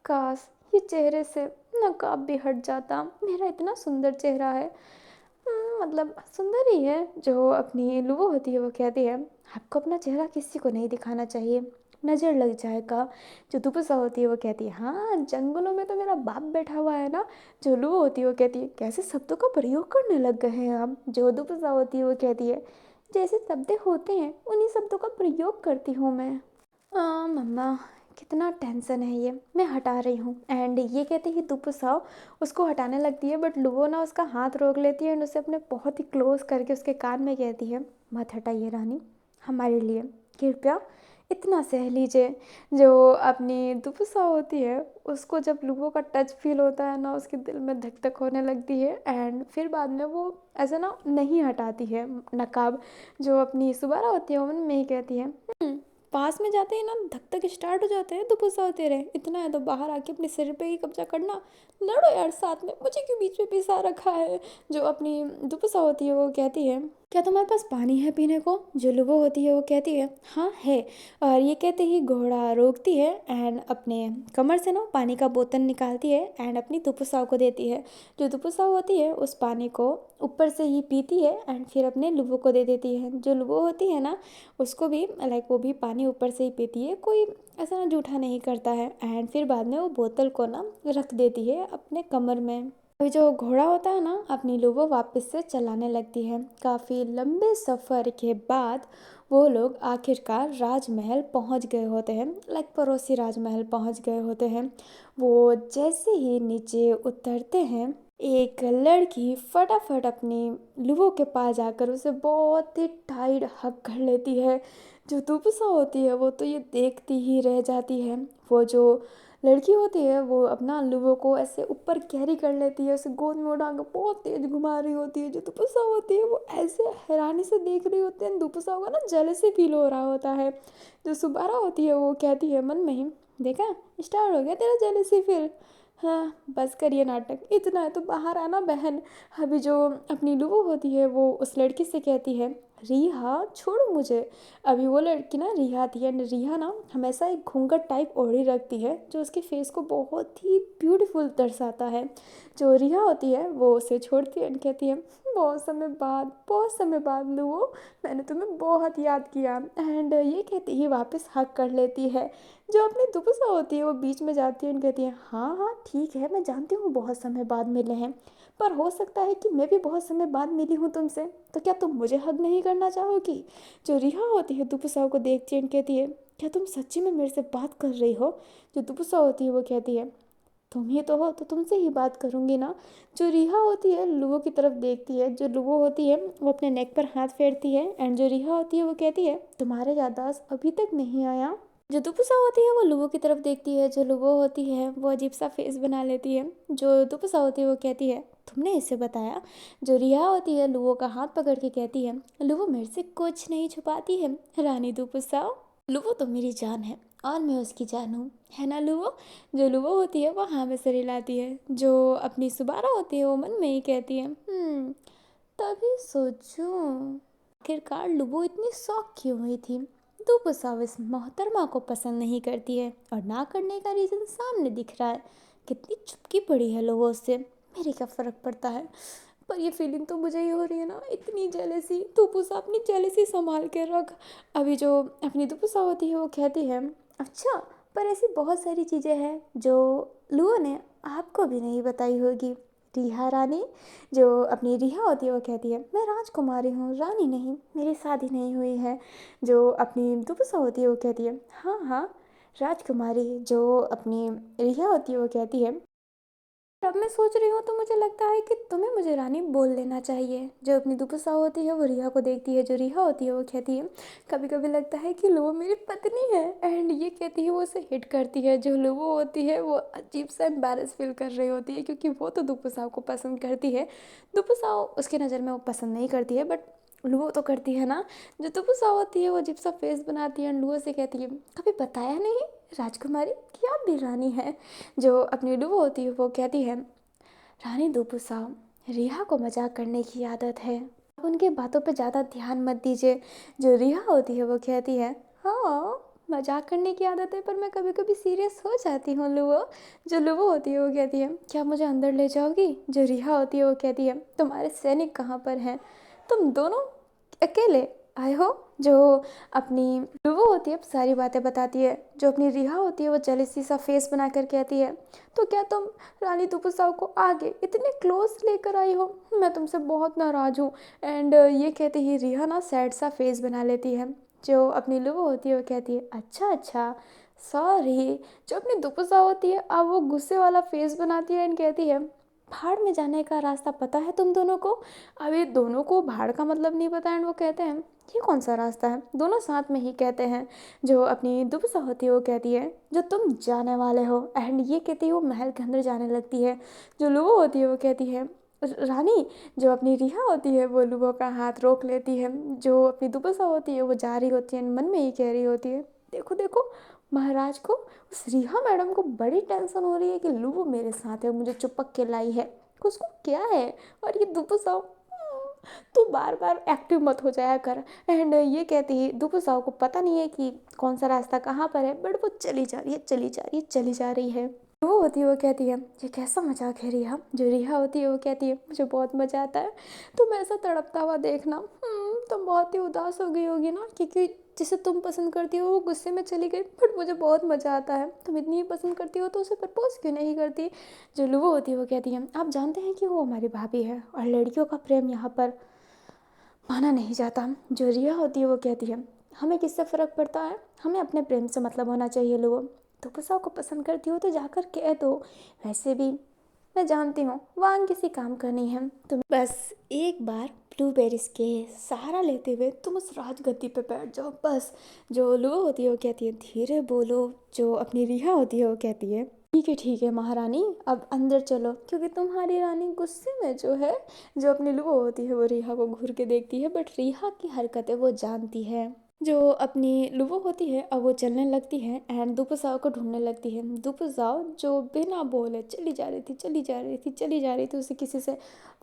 काश ये चेहरे से नकाब भी हट जाता, मेरा इतना सुंदर चेहरा है। मतलब सुंदर ही है। जो अपनी लुबो होती है वो कहती है आपको अपना चेहरा किसी को नहीं दिखाना चाहिए, नज़र लग जाएगा। जो दुपुसा होती है वो कहती है, हाँ जंगलों में तो मेरा बाप बैठा हुआ है ना। जो लूहो होती है वो कहती है, कैसे शब्दों का प्रयोग करने लग गए हैं आप। जो दुपुसा होती है वो कहती है, जैसे शब्द होते हैं उन्हीं शब्दों का प्रयोग करती हूँ मैं। मम्मा कितना टेंशन है ये, मैं हटा रही हूँ। एंड ये कहते ही दुपुसाओ उसको हटाने लगती है, बट लुबो ना उसका हाथ रोक लेती है एंड उसे अपने बहुत ही क्लोज करके उसके कान में कहती है, मत हटाइए रानी, हमारे लिए कृपया इतना सह लीजिए। जो अपनी दुपुसा होती है उसको जब लुबो का टच फील होता है ना, उसके दिल में धक धक होने लगती है। एंड फिर बाद में वो ऐसा ना नहीं हटाती है नकाब। जो अपनी सुबारा होती है वो मन में ही कहती है, पास में जाते ही ना धक धक स्टार्ट हो जाते हैं, दुपुसा होते रहे, इतना है तो बाहर आके अपने सिर पे ही कब्जा करना, लड़ो यार साथ में, मुझे क्यों बीच में पिसा रखा है। जो अपनी दुपुसा होती है वो कहती है, क्या तुम्हारे पास पानी है पीने को। जो लुबो होती है वो कहती है, हाँ है। और ये कहते ही घोड़ा रोकती है एंड अपने कमर से ना पानी का बोतल निकालती है एंड अपनी दुपुसाओं को देती है। जो दुपुसा होती है उस पानी को ऊपर से ही पीती है एंड फिर अपने लुबो को दे देती है। जो लुबो होती है ना उसको भी लाइक वो भी पानी ऊपर से ही पीती है, कोई ऐसा ना जूठा नहीं करता है। एंड फिर बाद में वो बोतल को ना रख देती है अपने कमर में। अभी जो घोड़ा होता है ना अपनी लुबो वापस से चलाने लगती है। काफ़ी लंबे सफ़र के बाद वो लोग आखिरकार राजमहल पहुंच गए होते हैं, लाइक पड़ोसी राजमहल पहुंच गए होते हैं। वो जैसे ही नीचे उतरते हैं, एक लड़की फटाफट अपनी लुबो के पास जाकर उसे बहुत ही टाइट हक कर लेती है। जो दुपुसा होती है वो तो ये देखती ही रह जाती है। वो जो लड़की होती है वो अपना लुबो को ऐसे ऊपर कैरी कर लेती है, उसे गोद में उठा कर बहुत तेज घुमा रही होती है। जो दुपुसा होती है वो ऐसे हैरानी से देख रही होती है, दुपुसा को ना जेलसी फील हो रहा होता है। जो सुबारा होती है वो कहती है मन में ही, देखा स्टार्ट हो गया तेरा जेलसी फील, हाँ बस करिए नाटक, इतना है तो बाहर आना बहन। अभी जो अपनी लुबो होती है वो उस लड़की से कहती है, रिहा छोड़ो मुझे। अभी वो लड़की ना रिहा थी एंड रिहा ना हमेशा एक घूंघट टाइप ओढ़ी रखती है जो उसके फेस को बहुत ही ब्यूटीफुल दर्शाता है। जो रिहा होती है वो उसे छोड़ती है एंड कहती है, बहुत समय बाद लुबो, मैंने तुम्हें बहुत याद किया। एंड ये कहती ही वापस हक कर लेती है। जो अपनी दुपुसा होती है वो बीच में जाती है और कहती है, हाँ हाँ ठीक है, मैं जानती हूँ बहुत समय बाद मिले हैं, पर हो सकता है कि मैं भी बहुत समय बाद मिली हूँ तुमसे, तो क्या तुम मुझे हग नहीं करना चाहोगी। जो रिहा होती है दुपुसा को देखती है और कहती है, क्या तुम सच्ची में मेरे से बात कर रही हो। जो दुपुसा होती है वो कहती है, तुम ही तो हो तो तुमसे ही बात करूँगी ना। जो रिहा होती है लुबो की तरफ देखती है। जो लुबो होती है वो अपने नेक पर हाथ फेरती है एंड जो रिहा होती है वो कहती है, तुम्हारा याददाश्त अभी तक नहीं आया। जो दुपुसा होती है वो लुबो की तरफ देखती है। जो लुबो होती है वो अजीब सा फेस बना लेती है। जो दुपुसा होती है वो कहती है, तुमने इसे बताया। जो रिहा होती है लुबो का हाथ पकड़ के कहती है, लुबो मेरे से कुछ नहीं छुपाती है रानी दुपुसा, लुबो तो मेरी जान है और मैं उसकी जान हूँ, है ना लुबो। जो लुबो होती है वो हाँ में सिर हिलाती है। जो अपनी सुबारा होती है वो मन में ही कहती है, तभी सोचूं आखिरकार लुबो इतनी शौक क्यों हुई थी। दुपुसा इस मोहतरमा को पसंद नहीं करती है और ना करने का रीज़न सामने दिख रहा है, कितनी चुपकी पड़ी है लोगों से, मेरे क्या फ़र्क पड़ता है। पर ये फीलिंग तो मुझे ही हो रही है ना, इतनी जेलेसी। दुपुसा अपनी जेलेसी संभाल के रख। अभी जो अपनी दुपुसा होती है वो कहती है, अच्छा पर ऐसी बहुत सारी चीज़ें हैं जो लुओ ने आपको भी नहीं बताई होगी रिहा रानी। जो अपनी रिहा होती है वो कहती है, मैं राजकुमारी हूँ रानी नहीं, मेरी शादी नहीं हुई है। जो अपनी दुपुसा होती है वो कहती है, हाँ हाँ राजकुमारी। जो अपनी रिहा होती है वो कहती है, अब मैं सोच रही हूँ तो मुझे लगता है कि तुम्हें मुझे रानी बोल लेना चाहिए। जो अपनी दुपुसा होती है वो रिहा को देखती है। जो रिहा होती है वो कहती है, कभी कभी लगता है कि लुबो मेरी पत्नी है। एंड ये कहती है वो उसे हिट करती है। जो लुबो होती है वो अजीब सा एम्बैरस फील कर रही होती है क्योंकि वो तो दुपुसा को पसंद करती है। दुपुसा उसके नज़र में वो पसंद नहीं करती है, बट लुबो तो करती है ना। जो दुपुसा होती है वो अजीब सा फेस बनाती है एंड लुबो से कहती है, कभी बताया नहीं राजकुमारी कि आप भी रानी है। जो अपनी लुबो होती है वो कहती है, रानी दुपुसा, रिहा को मजाक करने की आदत है, आप उनके बातों पे ज़्यादा ध्यान मत दीजिए। जो रिहा होती है वो कहती है, हाँ मजाक करने की आदत है पर मैं कभी कभी सीरियस हो जाती हूँ लुबो। जो लुबो होती है वो कहती है, क्या मुझे अंदर ले जाओगी। जो रिहा होती है वो कहती है, तुम्हारे सैनिक कहाँ पर हैं, तुम दोनों अकेले आए हो। जो अपनी लुबो होती है सारी बातें बताती है, जो अपनी रिहा होती है वो जेलिसी सा फेस बना कर कहती है, तो क्या तुम रानी दुबुसाओ को आगे इतने क्लोज लेकर आई हो, मैं तुमसे बहुत नाराज़ हूँ। एंड ये कहते ही रिहा ना सैड सा फेस बना लेती है। जो अपनी लुबो होती है वो कहती है अच्छा अच्छा सॉरी। जो अपनी दुबुसाओ होती है अब वो गुस्से वाला फेस बनाती है एंड कहती है भाड़ में जाने का रास्ता पता है तुम दोनों को। अब ये दोनों को भाड़ का मतलब नहीं पता एंड वो कहते हैं ये कौन सा रास्ता है, दोनों साथ में ही कहते हैं। जो अपनी दुबसा होती है वो कहती है जो तुम जाने वाले हो, एंड ये कहती है वो महल के अंदर जाने लगती है। जो लुबो होती है वो कहती है रानी। जो अपनी रिहा होती है वो लुबो का हाथ रोक लेती है। जो अपनी दुबसा होती है वो जा रही होती है, मन में ही कह रही होती है देखो देखो महाराज को, उस रिहा मैडम को बड़ी टेंशन हो रही है कि लुबो मेरे साथ है, मुझे चिपक के लाई है, उसको क्या है। और ये दुबसा तू बार बार एक्टिव मत हो जाया कर। एंड ये कहती है दुबसाओ को पता नहीं है कि कौन सा रास्ता कहाँ पर है, बट वो चली जा रही है चली जा रही है चली जा रही है। वो होती है वो कहती है ये कैसा मजाक है रिहा। जो रिहा होती है वो कहती है मुझे बहुत मज़ा आता है तुम ऐसा तड़पता हुआ देखना। तुम बहुत ही उदास हो गई होगी ना, क्योंकि जिसे तुम पसंद करती हो वो गुस्से में चली गई, बट मुझे बहुत मज़ा आता है, तुम इतनी ही पसंद करती हो तो उसे प्रपोज क्यों नहीं करती। जो लुबो होती है वो कहती है आप जानते हैं कि वो हमारी भाभी है और लड़कियों का प्रेम यहाँ पर माना नहीं जाता। जो रिया होती है वो कहती है हमें किससे फ़र्क पड़ता है, हमें अपने प्रेम से मतलब होना चाहिए। लोगों तो पुसाओ को पसंद करती हो तो जाकर कह दो, वैसे भी मैं जानती हूँ वांग किसी काम का नहीं है, तुम बस एक बार ब्लूबेरीज के सहारा लेते हुए तुम उस राजगद्दी पे बैठ जाओ बस। जो लुआ होती है वो कहती है धीरे बोलो। जो अपनी रिहा होती है वो कहती है ठीक है महारानी अब अंदर चलो, क्योंकि तुम्हारी रानी गुस्से में जो है। जो अपनी लुआ होती है वो रिहा को घूर के देखती है, बट रिहा की हरकतें वो जानती है। जो अपनी लुबो होती है अब वो चलने लगती है एंड दुपसाव को ढूंढने लगती है। दुपसाव जो बिना बोले चली जा रही थी चली जा रही थी चली जा रही थी, उसे किसी से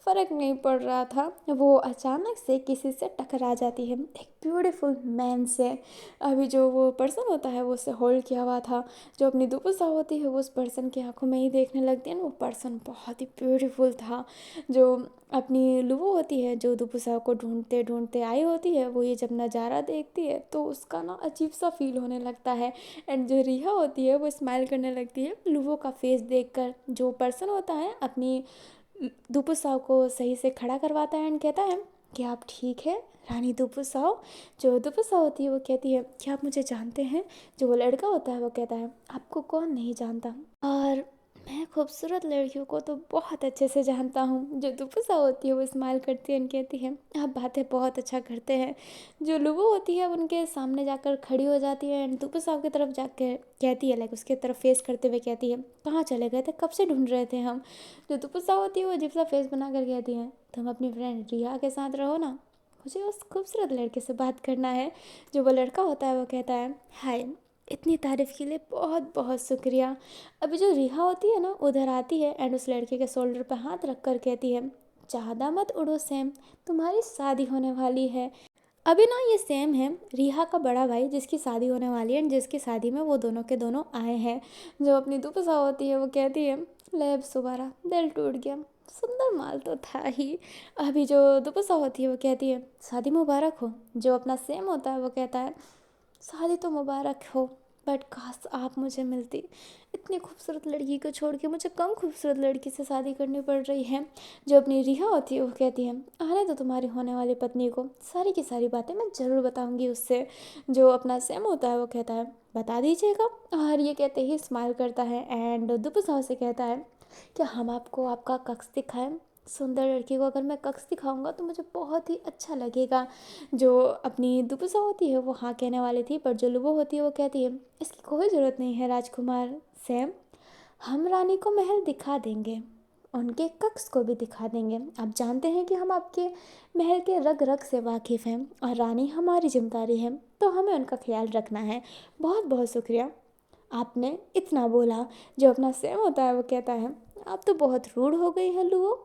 फ़र्क नहीं पड़ रहा था। वो अचानक से किसी से टकरा जाती है, एक ब्यूटीफुल मैन से। अभी जो वो पर्सन होता है वो उसे होल्ड किया हुआ था। जो अपनी दुपसाव होती है वो उस पर्सन की आंखों में ही देखने लगती है, वो पर्सन बहुत ही ब्यूटीफुल था। जो अपनी लुबो होती है जो दुपुसा को ढूंढते ढूंढते आई होती है, वो ये जब नज़ारा देखती है तो उसका ना अजीब सा फील होने लगता है। एंड जो रिहा होती है वो स्माइल करने लगती है लुबो का फेस देखकर। जो पर्सन होता है अपनी दुपुसाओ को सही से खड़ा करवाता है एंड कहता है कि आप ठीक है रानी दुपुसाओ। जो दुपुसाओ होती है वो कहती है क्या आप मुझे जानते हैं। जो वो लड़का होता है वो कहता है आपको कौन नहीं जानता, और मैं खूबसूरत लड़कियों को तो बहुत अच्छे से जानता हूँ। जो दुपुसा होती है वो स्माइल करती है और कहती है आप बातें बहुत अच्छा करते हैं। जो लुबो होती है उनके सामने जाकर खड़ी हो जाती है एंड दुपुसा की तरफ जाकर कहती है लाइक उसके तरफ फेस करते हुए कहती है कहाँ चले गए थे, कब से ढूंढ रहे थे हम। जो दुपुसा होती है वो अजीब सा फेस बना कर कहती है तुम अपनी फ्रेंड रिया के साथ रहो ना, मुझे उस खूबसूरत लड़के से बात करना है। जो वो लड़का होता है वो कहता है हाय इतनी तारीफ़ के लिए बहुत बहुत शुक्रिया। अभी जो रिहा होती है ना उधर आती है एंड उस लड़के के शोल्डर पर हाथ रख कर कहती है ज़्यादा मत उड़ो सैम, तुम्हारी शादी होने वाली है। अभी ना ये सैम है रिहा का बड़ा भाई जिसकी शादी होने वाली है एंड जिसकी शादी में वो दोनों के दोनों आए हैं। जो अपनी दुपसा होती है वो कहती है लेब सुबारा दिल टूट गया, सुंदर माल तो था ही। अभी जो दुपसा होती है वो कहती है शादी मुबारक हो। जो अपना सैम होता है वो कहता है शादी तो मुबारक हो, बट काश आप मुझे मिलती, इतनी खूबसूरत लड़की को छोड़ के मुझे कम खूबसूरत लड़की से शादी करनी पड़ रही है। जो अपनी रिहा होती है वो कहती है आने तो तुम्हारी होने वाली पत्नी को, सारी की सारी बातें मैं ज़रूर बताऊंगी उससे। जो अपना सैम होता है वो कहता है बता दीजिएगा, और ये कहते ही स्माइल करता है एंड दुपसाव से कहता है क्या हम आपको आपका कक्ष दिखाएं। सुंदर लड़की को अगर मैं कक्ष दिखाऊंगा तो मुझे बहुत ही अच्छा लगेगा। जो अपनी दुपसा होती है वो हाँ कहने वाली थी, पर जो लुबो होती है वो कहती है इसकी कोई ज़रूरत नहीं है राजकुमार सैम, हम रानी को महल दिखा देंगे, उनके कक्ष को भी दिखा देंगे। आप जानते हैं कि हम आपके महल के रग रग से वाकिफ़ हैं और रानी हमारी जिम्मेदारी है, तो हमें उनका ख्याल रखना है। बहुत बहुत शुक्रिया आपने इतना बोला। जो अपना सैम होता है वो कहता है आप तो बहुत रूड हो गई है लुबो,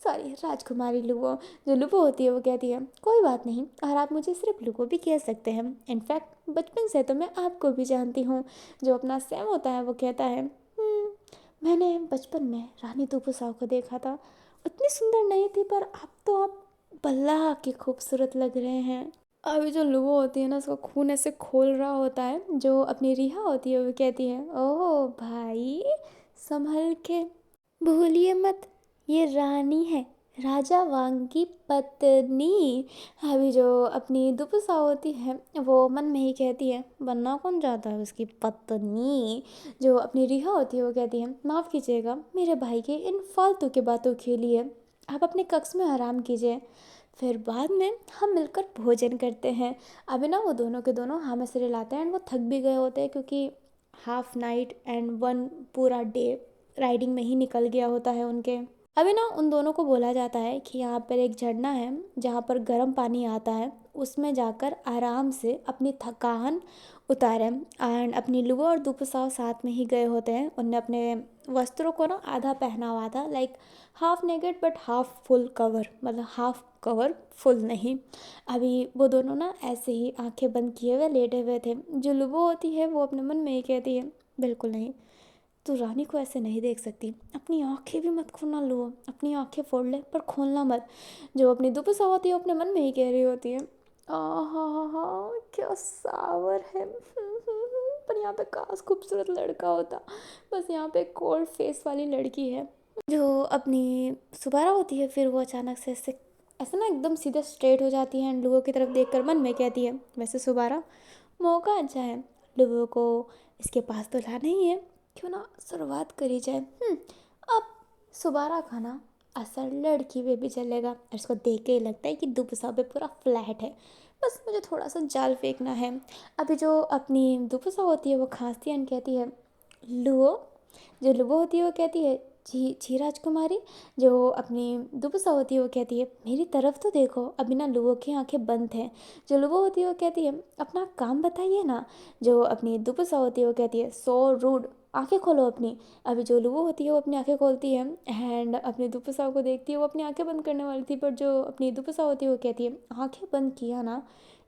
सॉरी राजकुमारी लुबो। जो लुबो होती है वो कहती है कोई बात नहीं, और आप मुझे सिर्फ लुबो भी कह सकते हैं, इनफैक्ट बचपन से तो मैं आपको भी जानती हूँ। जो अपना सैम होता है वो कहता है मैंने बचपन में रानी दुबुसाव को देखा था, उतनी सुंदर नहीं थी पर अब तो आप बल्ला के खूबसूरत लग रहे हैं। अभी जो लुबो होती है ना, उसका खून ऐसे खोल रहा होता है, जो अपनी रिहा होती है वो कहती है, ओह भाई, संभल के, भूलिए मत, ये रानी है, राजा वांग की पत्नी। अभी जो अपनी दुपसा होती है वो मन में ही कहती है, बनना कौन चाहता है उसकी पत्नी। जो अपनी रिहा होती है वो कहती है, माफ़ कीजिएगा मेरे भाई के इन फालतू की बातों के लिए, आप अपने कक्ष में आराम कीजिए, फिर बाद में हम मिलकर भोजन करते हैं। अभी ना वो दोनों के दोनों हाँ में सिर हिलाते हैं, एंड वो थक भी गए होते हैं क्योंकि हाफ नाइट एंड वन पूरा डे राइडिंग में ही निकल गया होता है उनके। अभी ना उन दोनों को बोला जाता है कि यहाँ पर एक झरना है जहाँ पर गर्म पानी आता है, उसमें जाकर आराम से अपनी थकान उतारें। एंड अपनी लुआ और दुपसाव साथ में ही गए होते हैं, उनने अपने वस्त्रों को ना आधा पहना हुआ था, like half naked but half full cover, मतलब हाफ कवर फुल नहीं। अभी वो दोनों ना ऐसे ही आंखें बंद किए हुए लेटे हुए थे। जो लुबो होती है वो अपने मन में ही कहती है, बिल्कुल नहीं, तू रानी को ऐसे नहीं देख सकती, अपनी आंखें भी मत खोलना, लो अपनी आंखें फोड़ ले पर खोलना मत। जो अपनी दुपसा होती है अपने मन में ही कह रही होती है, आहा क्या सावर है, पर यहाँ पे काश खूबसूरत लड़का होता, बस यहाँ पे कोल्ड फेस वाली लड़की है। जो अपनी सुबारा होती है फिर वो अचानक से ऐसे ऐसे ना एकदम सीधे स्ट्रेट हो जाती है, एंड लोगों की तरफ देखकर मन में कहती है, वैसे सुबारा मौका अच्छा है, लोगों को इसके पास तो लाना ही है, क्यों ना शुरुआत करी जाए। अब सुबारा खाना असल लड़की पे भी चलेगा, और इसको देख के ही लगता है कि दुपसा पे पूरा फ्लैट है, बस मुझे थोड़ा सा जाल फेंकना है। अभी जो अपनी दुपसा होती है वो खांसती है एंड कहती है, लुओ। जो लुबो होती है वो कहती है, जी राजकुमारी। जो अपनी दुपसा होती है वो कहती है, मेरी तरफ तो देखो। अभी ना लुबो की आंखें बंद हैं। जो लुबो होती है वो कहती है, अपना काम बताइए ना। जो अपनी दुपसा होती है वो कहती है, सो रूड, आंखें खोलो अपनी। अभी जो लुबो होती है वो अपनी आंखें खोलती है एंड अपनी दुपसा को देखती है, वो अपनी आंखें बंद करने वाली थी, पर जो अपनी दुपसा होती है वो कहती है, आंखें बंद किया ना,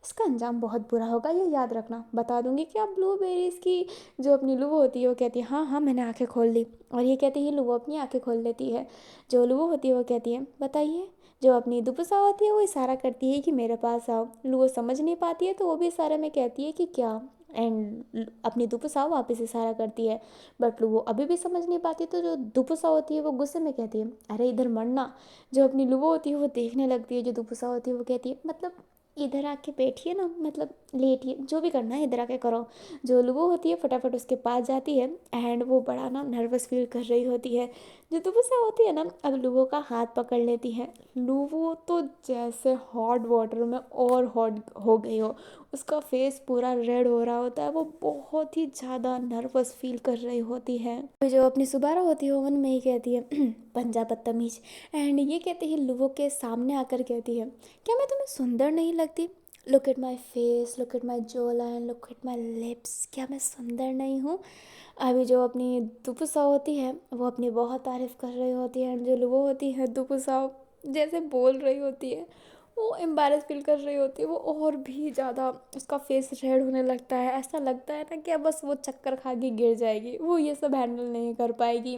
इसका अंजाम बहुत बुरा होगा, ये याद रखना, बता दूंगी कि आप ब्लूबेरीज़ की। जो अपनी लुबो होती है वो कहती है, हाँ हाँ मैंने आंखें खोल ली, और ये कहती है लुबो अपनी आंखें खोल लेती है। जो लुबो होती है वो कहती है, बताइए। जो अपनी दुपसा होती है वो इशारा करती है कि मेरे पास आओ। लुबो समझ नहीं पाती है तो वो भी इशारे में कहती है कि क्या, एंड अपनी दुपसा वापस इशारा करती है, बट लुबो अभी भी समझ नहीं पाती, तो जो दुपसा होती है वो गुस्से में कहती है, अरे इधर मरना। जो अपनी लुबो होती है वो देखने लगती है, जो दुपसा होती है वो कहती है, मतलब इधर आके बैठिए ना, मतलब लेटिए, जो भी करना है इधर आके करो। जो लुबो होती है फटाफट उसके पास जाती है एंड वो बड़ा ना नर्वस फील कर रही होती है। जो दुबसा होती है ना अब लुबो का हाथ पकड़ लेती है। लुबो तो जैसे हॉट वाटर में और हॉट हो गई हो, उसका फेस पूरा रेड हो रहा होता है, वो बहुत ही ज़्यादा नर्वस फील कर रही होती है। जो अपनी सुबारा होती है वो मन में ही कहती है, पंजा बदतमीज। एंड ये कहते ही लुबो के सामने आकर कहती है, क्या मैं तुम्हें सुंदर नहीं लगती? Look at my face, look at my jawline, look at my lips, क्या मैं सुंदर नहीं हूँ? अभी जो अपनी दुपसा होती है वो अपनी बहुत तारीफ़ कर रही होती है, एंड जो लुबो होती है दुपसा जैसे बोल रही होती है, वो एम्बैरेस फील कर रही होती है, वो और भी ज़्यादा उसका फेस रेड होने लगता है, ऐसा लगता है ना कि अब बस वो चक्कर खा के गिर जाएगी, वो ये सब हैंडल नहीं कर पाएगी।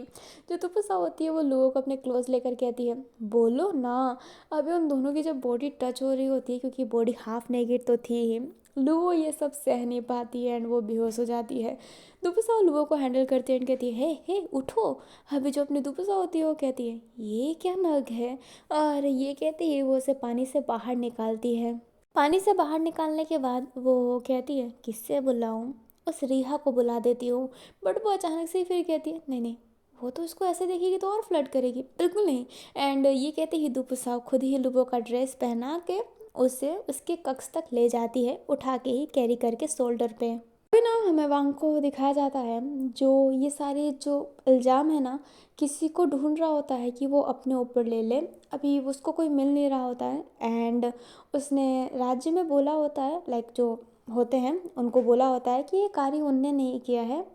जो तुपसा होती है वो लोगों को अपने क्लोज लेकर कहती है, बोलो ना। अभी उन दोनों की जब बॉडी टच हो रही होती है, क्योंकि बॉडी हाफ नेकेड तो थी ही, लुओ ये सब सह नहीं पाती है एंड वो बेहोश हो जाती है। दुपसा लुओ को हैंडल करती है एंड कहती है, हे उठो। अभी जो अपनी दुपसा होती है वो कहती है, ये क्या नग है? और ये कहती है वो उसे पानी से बाहर निकालती है। पानी से बाहर निकालने के बाद वो कहती है, किससे बुलाऊं? उस रिहा को बुला देती हूँ। बट वो अचानक से ही फिर कहती है, नहीं नहीं, वो तो इसको ऐसे देखेगी तो और फ्लर्ट करेगी, बिल्कुल नहीं। एंड ये कहते ही दुपसा खुद ही लुबो का ड्रेस पहना के उसे उसके कक्ष तक ले जाती है, उठा के ही कैरी करके शोल्डर पे। अभी ना हमें वांग को दिखाया जाता है, जो ये सारे जो इल्ज़ाम है ना, किसी को ढूंढ रहा होता है कि वो अपने ऊपर ले ले। अभी उसको कोई मिल नहीं रहा होता है एंड उसने राज्य में बोला होता है, लाइक जो होते हैं उनको बोला होता है कि ये कार्य उनने नहीं किया है,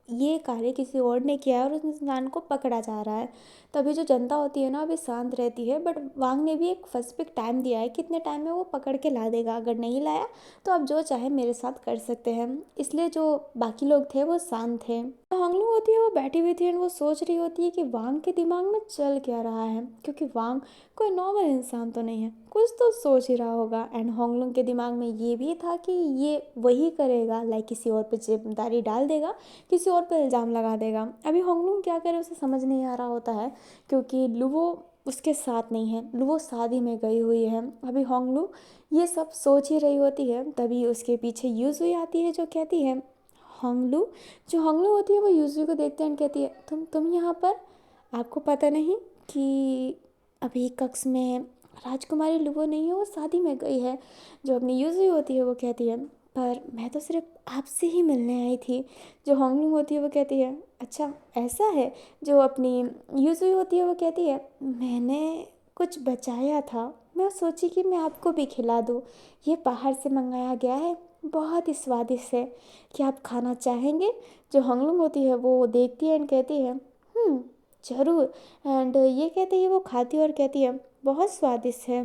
ये कार्य किसी और ने किया है और उस इंसान को पकड़ा जा रहा है। तभी जो जनता होती है ना अभी शांत रहती है, बट वांग ने भी एक स्पेसिफिक टाइम दिया है, कितने टाइम में वो पकड़ के ला देगा। अगर नहीं लाया तो आप जो चाहे मेरे साथ कर सकते हैं। इसलिए जो बाकी लोग थे वो शांत थे। तो होंगलू होती है वो बैठी हुई थी एंड वो सोच रही होती है कि वांग के दिमाग में चल क्या रहा है, क्योंकि वांग कोई नॉर्मल इंसान तो नहीं है, कुछ तो सोच ही रहा होगा। एंड होंगलुंग के दिमाग में ये भी था कि ये वही करेगा, लाइक किसी और पे जिम्मेदारी डाल देगा, किसी और पे इल्ज़ाम लगा देगा। अभी होंगलुंग क्या करे उसे समझ नहीं आ रहा होता है, क्योंकि लुवो उसके साथ नहीं है, लुवो शादी में गई हुई है। अभी होंगलू ये सब सोच ही रही होती है, तभी उसके पीछे यूजुई आती है जो कहती है होंगलू, जो होंगलू होती है वो यूजुई को देखते हैं कहती है तुम यहाँ पर, आपको पता नहीं कि अभी कक्ष में राजकुमारी लुबो नहीं है, वो शादी में गई है। जो अपनी यूजुई होती है वो कहती है पर मैं तो सिर्फ आपसे ही मिलने आई थी। जो होंगलू होती है वो कहती है अच्छा ऐसा है। जो अपनी यूजुई होती है वो कहती है मैंने कुछ बचाया था, मैं सोची कि मैं आपको भी खिला दूँ, ये बाहर से मंगाया गया है, बहुत ही स्वादिष्ट है, क्या आप खाना चाहेंगे। जो होंगलू होती है वो देखती है एंड कहती है ज़रूर। एंड ये कहते ही वो खाती है और कहती है बहुत स्वादिष्ट है,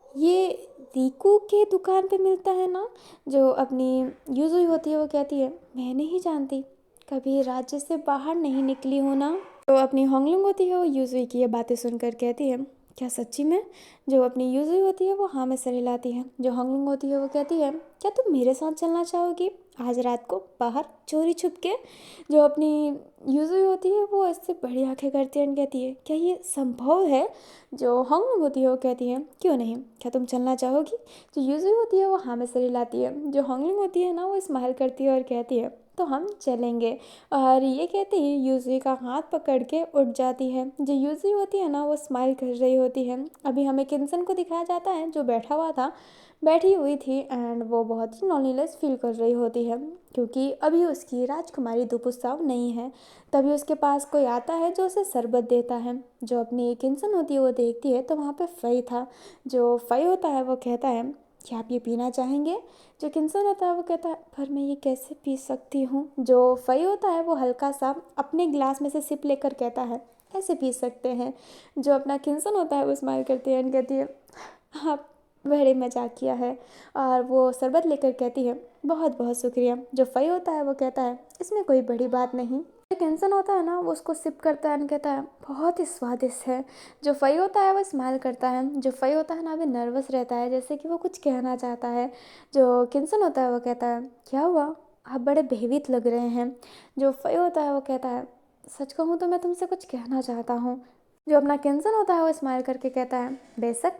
ये रीकू के दुकान पे मिलता है ना। जो अपनी यूजुई होती है वो कहती है मैं नहीं जानती, कभी राज्य से बाहर नहीं निकली हूँ ना। तो अपनी होंगलुंग होती है वो यूजुई की ये बातें सुनकर कहती है क्या सच्ची में। जो अपनी यूजुई होती है वो हाँ में सर हिलाती है। जो होंगलुंग होती है वो कहती है क्या तुम मेरे साथ चलना चाहोगी आज रात को बाहर चोरी छुप के। जो अपनी यूजुई होती है वो इससे बड़ी आंखें करती है और कहती है क्या ये संभव है। जो होंगलुंग होती है वो कहती है क्यों नहीं, क्या तुम चलना चाहोगी। जो यूजुई होती है वो हाँ में सर हिलाती है। जो होंगलुंग होती है ना वो स्माइल करती है और कहती है तो हम चलेंगे। और ये कहते ही यूज़ी का हाथ पकड़ के उठ जाती है। जो यूज़ी होती है ना वो स्माइल कर रही होती है। अभी हमें किन्सन को दिखाया जाता है जो बैठा हुआ था, बैठी हुई थी एंड वो बहुत ही लॉन्लीनेस फील कर रही होती है, क्योंकि अभी उसकी राजकुमारी दुपुत्साव नहीं है। तभी उसके पास कोई आता है जो उसे शरबत देता है। जो अपनी किन्सन होती है वो देखती है तो वहाँ पे फई था। जो फई होता है वो कहता है क्या आप ये पीना चाहेंगे। जो किन्सन होता है वो कहता है पर मैं ये कैसे पी सकती हूँ। जो फई होता है वो हल्का सा अपने गिलास में से सिप लेकर कहता है ऐसे पी सकते हैं। जो अपना किन्सन होता है वो स्माइल करती है और कहती है आप बड़े मजाक किया है। और वो शरबत लेकर कहती है बहुत बहुत शुक्रिया। जो फई होता है वो कहता है इसमें कोई बड़ी बात नहीं। जो किन्सन होता है ना वो उसको सिप करता है और कहता है बहुत ही स्वादिष्ट है। जो फई होता है वो स्माइल करता है। जो फई होता है ना अभी नर्वस रहता है जैसे कि वो कुछ कहना चाहता है। जो किन्सन होता है वो कहता है क्या हुआ, आप बड़े भयभीत लग रहे हैं। जो फई होता है वो कहता है सच कहूँ तो मैं तुमसे कुछ कहना चाहता हूँ। जो अपना किन्सन होता है वो स्माइल करके कहता है बेशक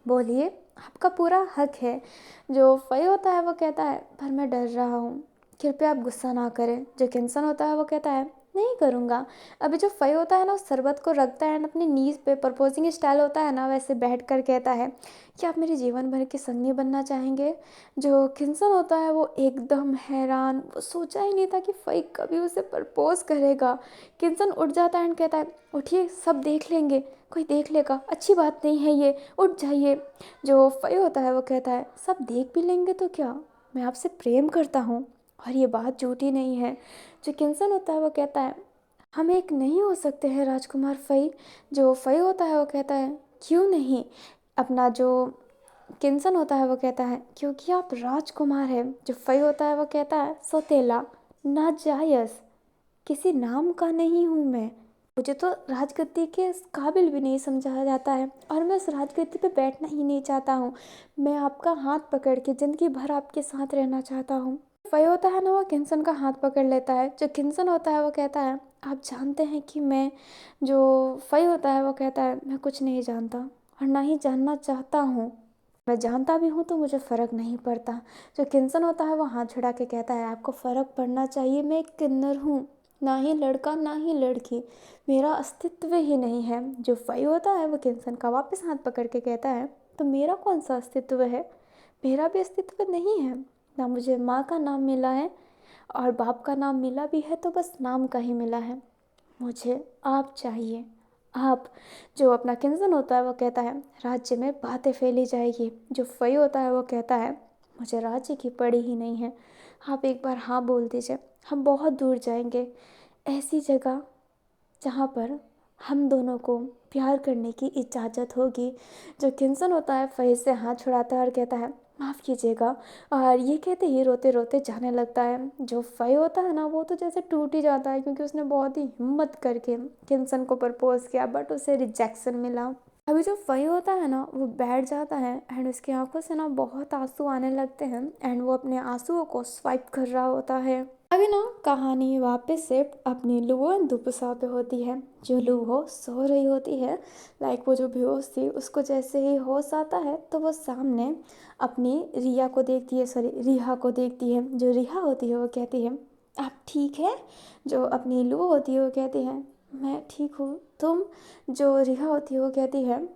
बोलिए, आपका पूरा हक है। जो फई होता है वो कहता है पर मैं डर रहा हूँ, कृपया आप गुस्सा ना करें। जो किन्सन होता है वो कहता है नहीं करूँगा। अभी जो फई होता है ना उस शरबत को रखता है अपनी नीज़ पे, प्रपोजिंग स्टाइल होता है ना वैसे बैठ कर कहता है कि आप मेरे जीवन भर की संगी बनना चाहेंगे। जो किन्सन होता है वो एकदम हैरान, वो सोचा ही नहीं था कि फई कभी उसे प्रपोज करेगा। किन्सन उठ जाता है एंड कहता है उठिए सब देख लेंगे, कोई देख लेगा, अच्छी बात नहीं है ये, उठ जाइए। जो फई होता है वो कहता है सब देख भी लेंगे तो क्या, मैं आपसे प्रेम करता हूँ और ये बात झूठी नहीं है। जो किन्सन होता है वो कहता है हम एक नहीं हो सकते हैं राजकुमार फई। जो फई होता है वो कहता है क्यों नहीं। अपना जो किन्सन होता है वो कहता है क्योंकि आप राजकुमार हैं। जो फई होता है वो कहता है सौतेला, नाजायज़, किसी नाम का नहीं हूँ मैं, मुझे तो राजगद्दी के इस काबिल भी नहीं समझा जाता है और मैं उस राजगद्दी पे बैठना ही नहीं चाहता हूँ। मैं आपका हाथ पकड़ के ज़िंदगी भर आपके साथ रहना चाहता हूँ। फई होता है ना वो किन्सन का हाथ पकड़ लेता है। जो किन्सन होता है वो कहता है आप जानते हैं कि मैं। जो फई होता है वो कहता है मैं कुछ नहीं जानता और ना ही जानना चाहता हूँ, मैं जानता भी हूँ तो मुझे फ़र्क नहीं पड़ता। जो किन्सन होता है वो हाथ छुड़ा के कहता है आपको फ़र्क पड़ना चाहिए, मैं एक किन्नर हूँ, ना ही लड़का ना ही लड़की, मेरा अस्तित्व ही नहीं है। जो फई होता है वो किन्सन का वापस हाथ पकड़ के कहता है तो मेरा कौन सा अस्तित्व है, मेरा भी अस्तित्व नहीं है ना, मुझे माँ का नाम मिला है और बाप का नाम मिला भी है तो बस नाम का ही मिला है, मुझे आप चाहिए, आप। जो अपना किन्सन होता है वो कहता है राज्य में बातें फैली जाएगी। जो फई होता है वो कहता है मुझे राज्य की पड़ी ही नहीं है, आप एक बार हाँ बोल दीजिए, हम बहुत दूर जाएंगे, ऐसी जगह जहाँ पर हम दोनों को प्यार करने की इजाज़त होगी। जो किंसन होता है फैज़ से हाथ छुड़ाता है और कहता है माफ़ कीजिएगा, और ये कहते ही रोते रोते जाने लगता है। जो फ़ै होता है ना वो तो जैसे टूट ही जाता है, क्योंकि उसने बहुत ही हिम्मत करके किंसन को प्रपोज़ किया बट उसे रिजेक्शन मिला। अभी जो फ़ई होता है ना वो बैठ जाता है एंड उसकी आंखों से ना बहुत आंसू आने लगते हैं एंड वो अपने आंसुओं को स्वाइप कर रहा होता है। अभी ना कहानी वापस से अपनी लुओ एंड दुपुसा पे होती है। जो लुओ सो रही होती है, लाइक वो जो बेहोश थी, उसको जैसे ही होश आता है तो वो सामने अपनी रिया को देखती है, सॉरी रिहा को देखती है। जो रिहा होती है वो कहती है आप ठीक है। जो अपनी लुओ होती है वो कहती है मैं ठीक हूँ, तुम? जो रिहा होती है वो कहती है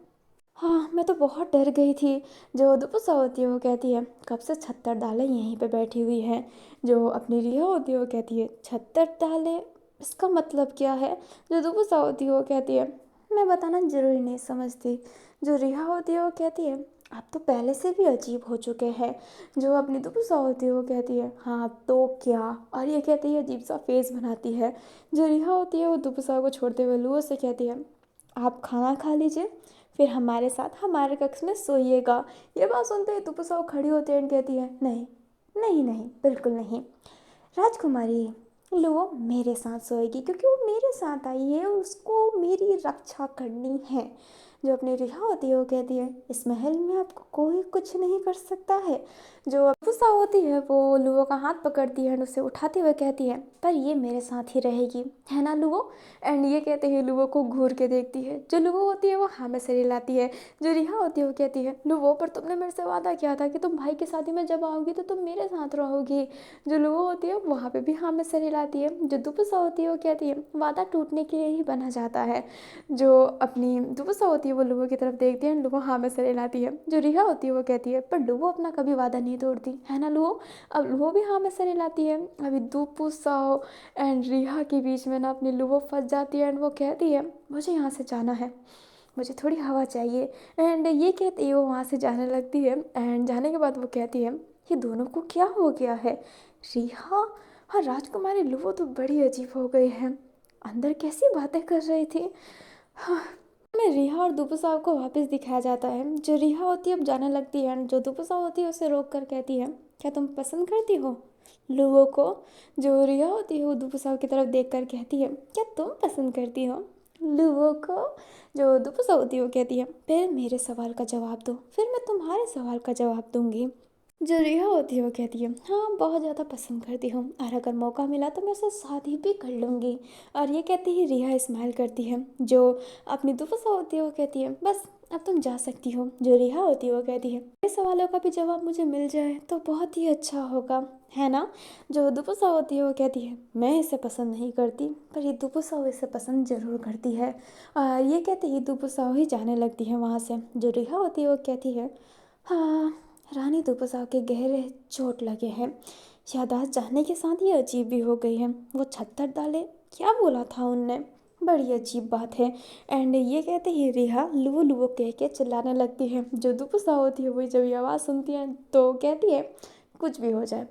हाँ मैं तो बहुत डर गई थी। जो दुपुसा होती है वो कहती है कब से छत्तर डाले यहीं पे बैठी हुई है। जो अपनी रिहा होती है वो कहती है छत्तर डाले, इसका मतलब क्या है? जो दुपुसा होती है वो कहती है मैं बताना ज़रूरी नहीं समझती। जो रिहा होती है वो कहती है आप तो पहले से भी अजीब हो चुके हैं। जो अपनी दुपुसा होती है वो कहती है हाँ तो क्या, और ये कहती है अजीब सा फेस बनाती है। जो रिहा होती है वो दुपुसा को छोड़ते हुए लुओ से कहती है आप खाना खा लीजिए, फिर हमारे साथ हमारे कक्ष में सोइएगा। ये बात सुनते ही दुपुसा खड़ी होती है और कहती है नहीं नहीं नहीं बिल्कुल नहीं, राजकुमारी लुओ मेरे साथ सोएगी क्योंकि वो मेरे साथ आई है और उसको मेरी रक्षा करनी है। जो अपनी रिहा होती है वो कहती है इस महल में आपको कोई कुछ नहीं कर सकता है। जो गुस्सा होती है वो लुओ का हाथ पकड़ती है एंड उसे उठाते हुए कहती है पर ये मेरे साथ ही रहेगी, है ना लुओ? एंड ये कहते ही लुओ को घूर के देखती है। जो लुओ होती है वो हाँ में सिर हिलाती है। जो रिहा होती है वो कहती है लुओ पर तुमने मेरे से वादा किया था कि तुम भाई की शादी में जब आओगी तो तुम मेरे साथ रहोगी। जो लुओ होती है वहाँ पे भी हाँ में सिर हिलाती है। जो दुपुसा होती है वो कहती है वादा टूटने के लिए ही बना जाता है। जो अपनी दुपुसा होती है वो लुओ की तरफ देखती है, लुओ हाँ में सिर हिलाती है। जो रिहा होती है वो कहती है पर लुओ अपना कभी वादा नहीं तोड़ती, है ना लुओ? अब लुओ भी हाँ में सिर हिलाती है। अभी दुपुसा एंड रिहा के बीच में ना अपनी लुओ फंस जाती है एंड वो कहती है मुझे यहाँ से जाना है, मुझे थोड़ी हवा चाहिए। एंड ये कहते ही वो वहाँ से जाने लगती है एंड जाने के बाद वो कहती है ये दोनों को क्या हो गया है? रिहा और राजकुमारी लुओ तो बड़ी अजीब हो गई है, अंदर कैसी बातें कर रही थी। हाँ, में रिहा और दुपुसा को वापस दिखाया जाता है। जो रिहा होती है अब जाने लगती है एंड जो दुपुसा होती है उसे रोक कर कहती है क्या तुम पसंद करती हो लुओ को? जो रिहा होती है वो दुपुसा की तरफ देख कर कहती है क्या तुम पसंद करती हो लुओ को? जो दुपुसा होती है वो कहती है पहले मेरे सवाल का जवाब दो फिर मैं तुम्हारे सवाल का जवाब दूंगी। जो रिहा होती है वो कहती है हाँ बहुत ज़्यादा पसंद करती हूँ और अगर मौका मिला तो मैं उससे शादी भी कर लूँगी। और ये कहती ही रिहा स्माइल करती है। जो अपनी दुपुसा होती है वो कहती है बस अब तुम जा सकती हो। जो रिहा होती है वो कहती है ये सवालों का भी जवाब मुझे मिल जाए तो बहुत ही अच्छा होगा, है ना? जो दुपुसा होती है वो कहती है मैं इसे पसंद नहीं करती पर ये दुपुसा इसे पसंद ज़रूर करती है। और ये कहते ही दुपुसा ही जाने लगती है वहाँ से। जो रिहा होती है वो कहती है हाँ रानी दुपुसा के गहरे चोट लगे हैं, याददाश्त जाने के साथ ही अजीब भी हो गई है। वो छत्तर डाले क्या बोला था उनने, बड़ी अजीब बात है। एंड ये कहते ही रिहा लुवो लुवो कह के चिल्लाने लगती है। जो दुपुसा होती है वही जब ये आवाज़ सुनती है तो कहती है कुछ भी हो जाए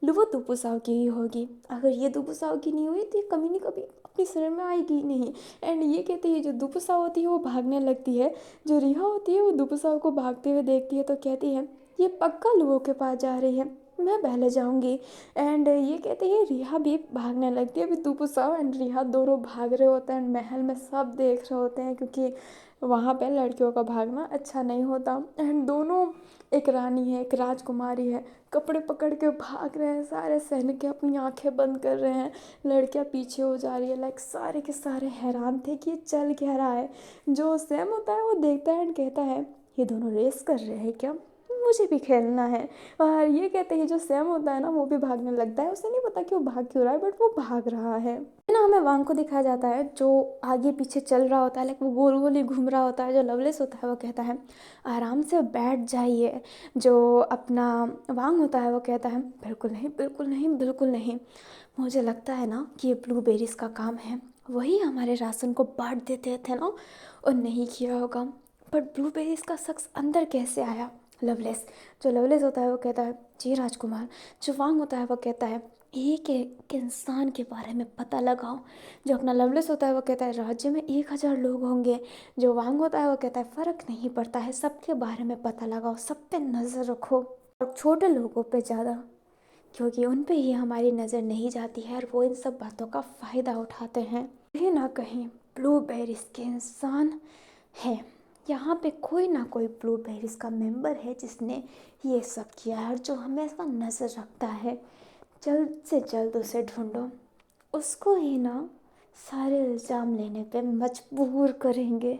लुवो दुपुसाओ की ही होगी, अगर ये दुपुसाओ की नहीं हुई तो ये कमीनी कभी अपने शरीर में आएगी ही नहीं। एंड ये कहते हैं जो दुपुसा होती है वो भागने लगती है। जो रिहा होती है वो दुपुसाओ को भागते हुए देखती है तो कहती है ये पक्का लुओ के पास जा रही है, मैं पहले जाऊंगी। एंड ये कहते हैं रिहा भी भागने लगती है। अभी दुपुसा एंड रिहा दोनों भाग रहे होते हैं, महल में सब देख रहे होते हैं क्योंकि वहाँ पे लड़कियों का भागना अच्छा नहीं होता। एंड दोनों, एक रानी है एक राजकुमारी है, कपड़े पकड़ के भाग रहे हैं। सारे सैनिक अपनी आंखें बंद कर रहे हैं, लड़कियां पीछे हो जा रही है। लाइक सारे के सारे हैरान थे कि ये चल क्या रहा है। जो सैम होता है वो देखता है एंड कहता है ये दोनों रेस कर रहे हैं क्या, मुझे भी खेलना है। और ये कहते हैं जो सैम होता है ना वो भी भागने लगता है। उसे नहीं पता कि वो भाग क्यों रहा है बट वो भाग रहा है ना। हमें वांग को दिखाया जाता है जो आगे पीछे चल रहा होता है, लाइक वो गोल गोल ही घूम रहा होता है। जो लवलेस होता है वो कहता है आराम से बैठ जाइए। जो अपना वांग होता है वो कहता है बिल्कुल नहीं बिल्कुल नहीं बिल्कुल नहीं, मुझे लगता है ना कि ये ब्लूबेरीज का काम है, वही हमारे राशन को बांट देते थे ना और नहीं किया होगा। पर ब्लूबेरीज का शख्स अंदर कैसे आया? लवलेस, जो लवलेस होता है वो कहता है जी राजकुमार। जो वांग होता है वो कहता है एक इंसान के बारे में पता लगाओ। जो अपना लवलेस होता है वो कहता है राज्य में 1000 लोग होंगे। जो वांग होता है वो कहता है फ़र्क नहीं पड़ता है, सबके बारे में पता लगाओ, सब पे नज़र रखो और छोटे लोगों पे ज़्यादा, क्योंकि उन पे ही हमारी नज़र नहीं जाती है और वो इन सब बातों का फ़ायदा उठाते हैं। कहीं ना कहीं ब्लूबेरीज के इंसान है, यहाँ पे कोई ना कोई ब्लूबेरीज का मेंबर है जिसने ये सब किया है और जो हमेशा नज़र रखता है। जल्द से जल्द उसे ढूंढो, उसको ही ना सारे इल्ज़ाम लेने पे मजबूर करेंगे।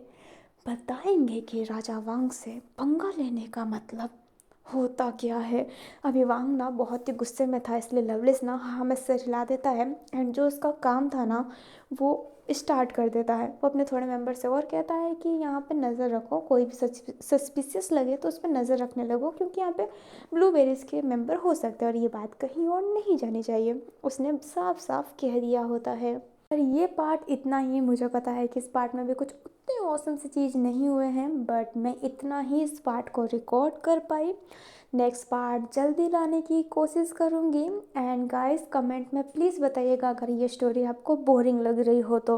बताएंगे कि राजा वांग से पंगा लेने का मतलब होता क्या है। अभी वांग ना बहुत ही गुस्से में था, इसलिए लवलेस ना हाँ में सिर हिला देता है एंड जो उसका काम था ना वो स्टार्ट कर देता है। वो अपने थोड़े मेंबर से और कहता है कि यहाँ पे नज़र रखो, कोई भी सस्पिशियस लगे तो उस पर नज़र रखने लगो, क्योंकि यहाँ पे ब्लूबेरीज के मेंबर हो सकते हैं और ये बात कहीं और नहीं जानी चाहिए। उसने साफ साफ कह दिया होता है। और ये पार्ट इतना ही, मुझे पता है कि इस पार्ट में भी कुछ उतने औसम सी चीज़ नहीं हुए हैं, बट मैं इतना ही इस पार्ट को रिकॉर्ड कर पाई। नेक्स्ट पार्ट जल्दी लाने की कोशिश करूँगी। एंड गाइस कमेंट में प्लीज़ बताइएगा अगर ये स्टोरी आपको बोरिंग लग रही हो तो।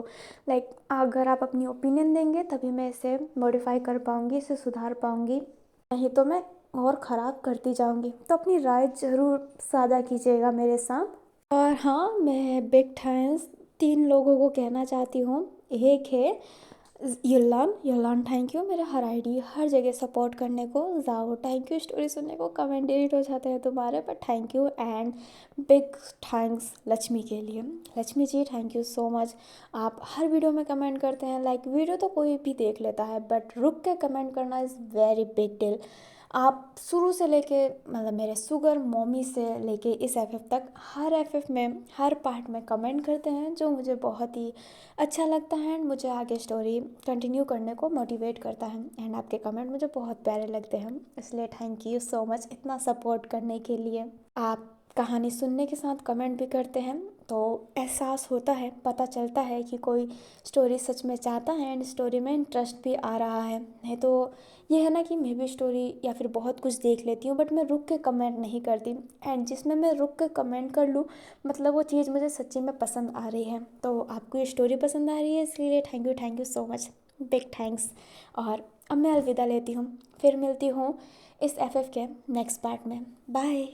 लाइक अगर आप अपनी ओपिनियन देंगे तभी मैं इसे मॉडिफाई कर पाऊँगी, इसे सुधार पाऊँगी, नहीं तो मैं और ख़राब करती जाऊँगी। तो अपनी राय ज़रूर साझा कीजिएगा मेरे साथ। और हाँ, मैं बिग थैंक्स 3 लोगों को कहना चाहती हूँ। एक है युलान, युलान थैंक यू मेरे हर आईडी हर जगह सपोर्ट करने को। जाओ थैंक यू स्टोरी सुनने को, कमेंट डिलीट हो जाते हैं तुम्हारे पर thank you. And big thanks Lakshmi के लिए। Lakshmi ji thank you so much. आप हर वीडियो में कमेंट करते हैं, लाइक वीडियो तो कोई भी देख लेता है बट रुक के कमेंट करना इज़ वेरी बिग डील। आप शुरू से लेके मतलब मेरे सुगर मॉमी से लेके इस एफएफ तक हर एफएफ में हर पार्ट में कमेंट करते हैं, जो मुझे बहुत ही अच्छा लगता है एंड मुझे आगे स्टोरी कंटिन्यू करने को मोटिवेट करता है। एंड आपके कमेंट मुझे बहुत प्यारे लगते हैं, इसलिए थैंक यू सो मच इतना सपोर्ट करने के लिए। आप कहानी सुनने के साथ कमेंट भी करते हैं तो एहसास होता है, पता चलता है कि कोई स्टोरी सच में चाहता है एंड स्टोरी में इंटरेस्ट भी आ रहा है। नहीं तो ये है ना कि मैं भी स्टोरी या फिर बहुत कुछ देख लेती हूँ बट मैं रुक के कमेंट नहीं करती, एंड जिसमें मैं रुक के कमेंट कर लूँ मतलब वो चीज़ मुझे सच्ची में पसंद आ रही है। तो आपको ये स्टोरी पसंद आ रही है, इसलिए thank you so much, big thanks. और अब मैं अलविदा लेती हूँ, फिर मिलती हूँ इस एफएफ के नेक्स्ट पार्ट में। बाय।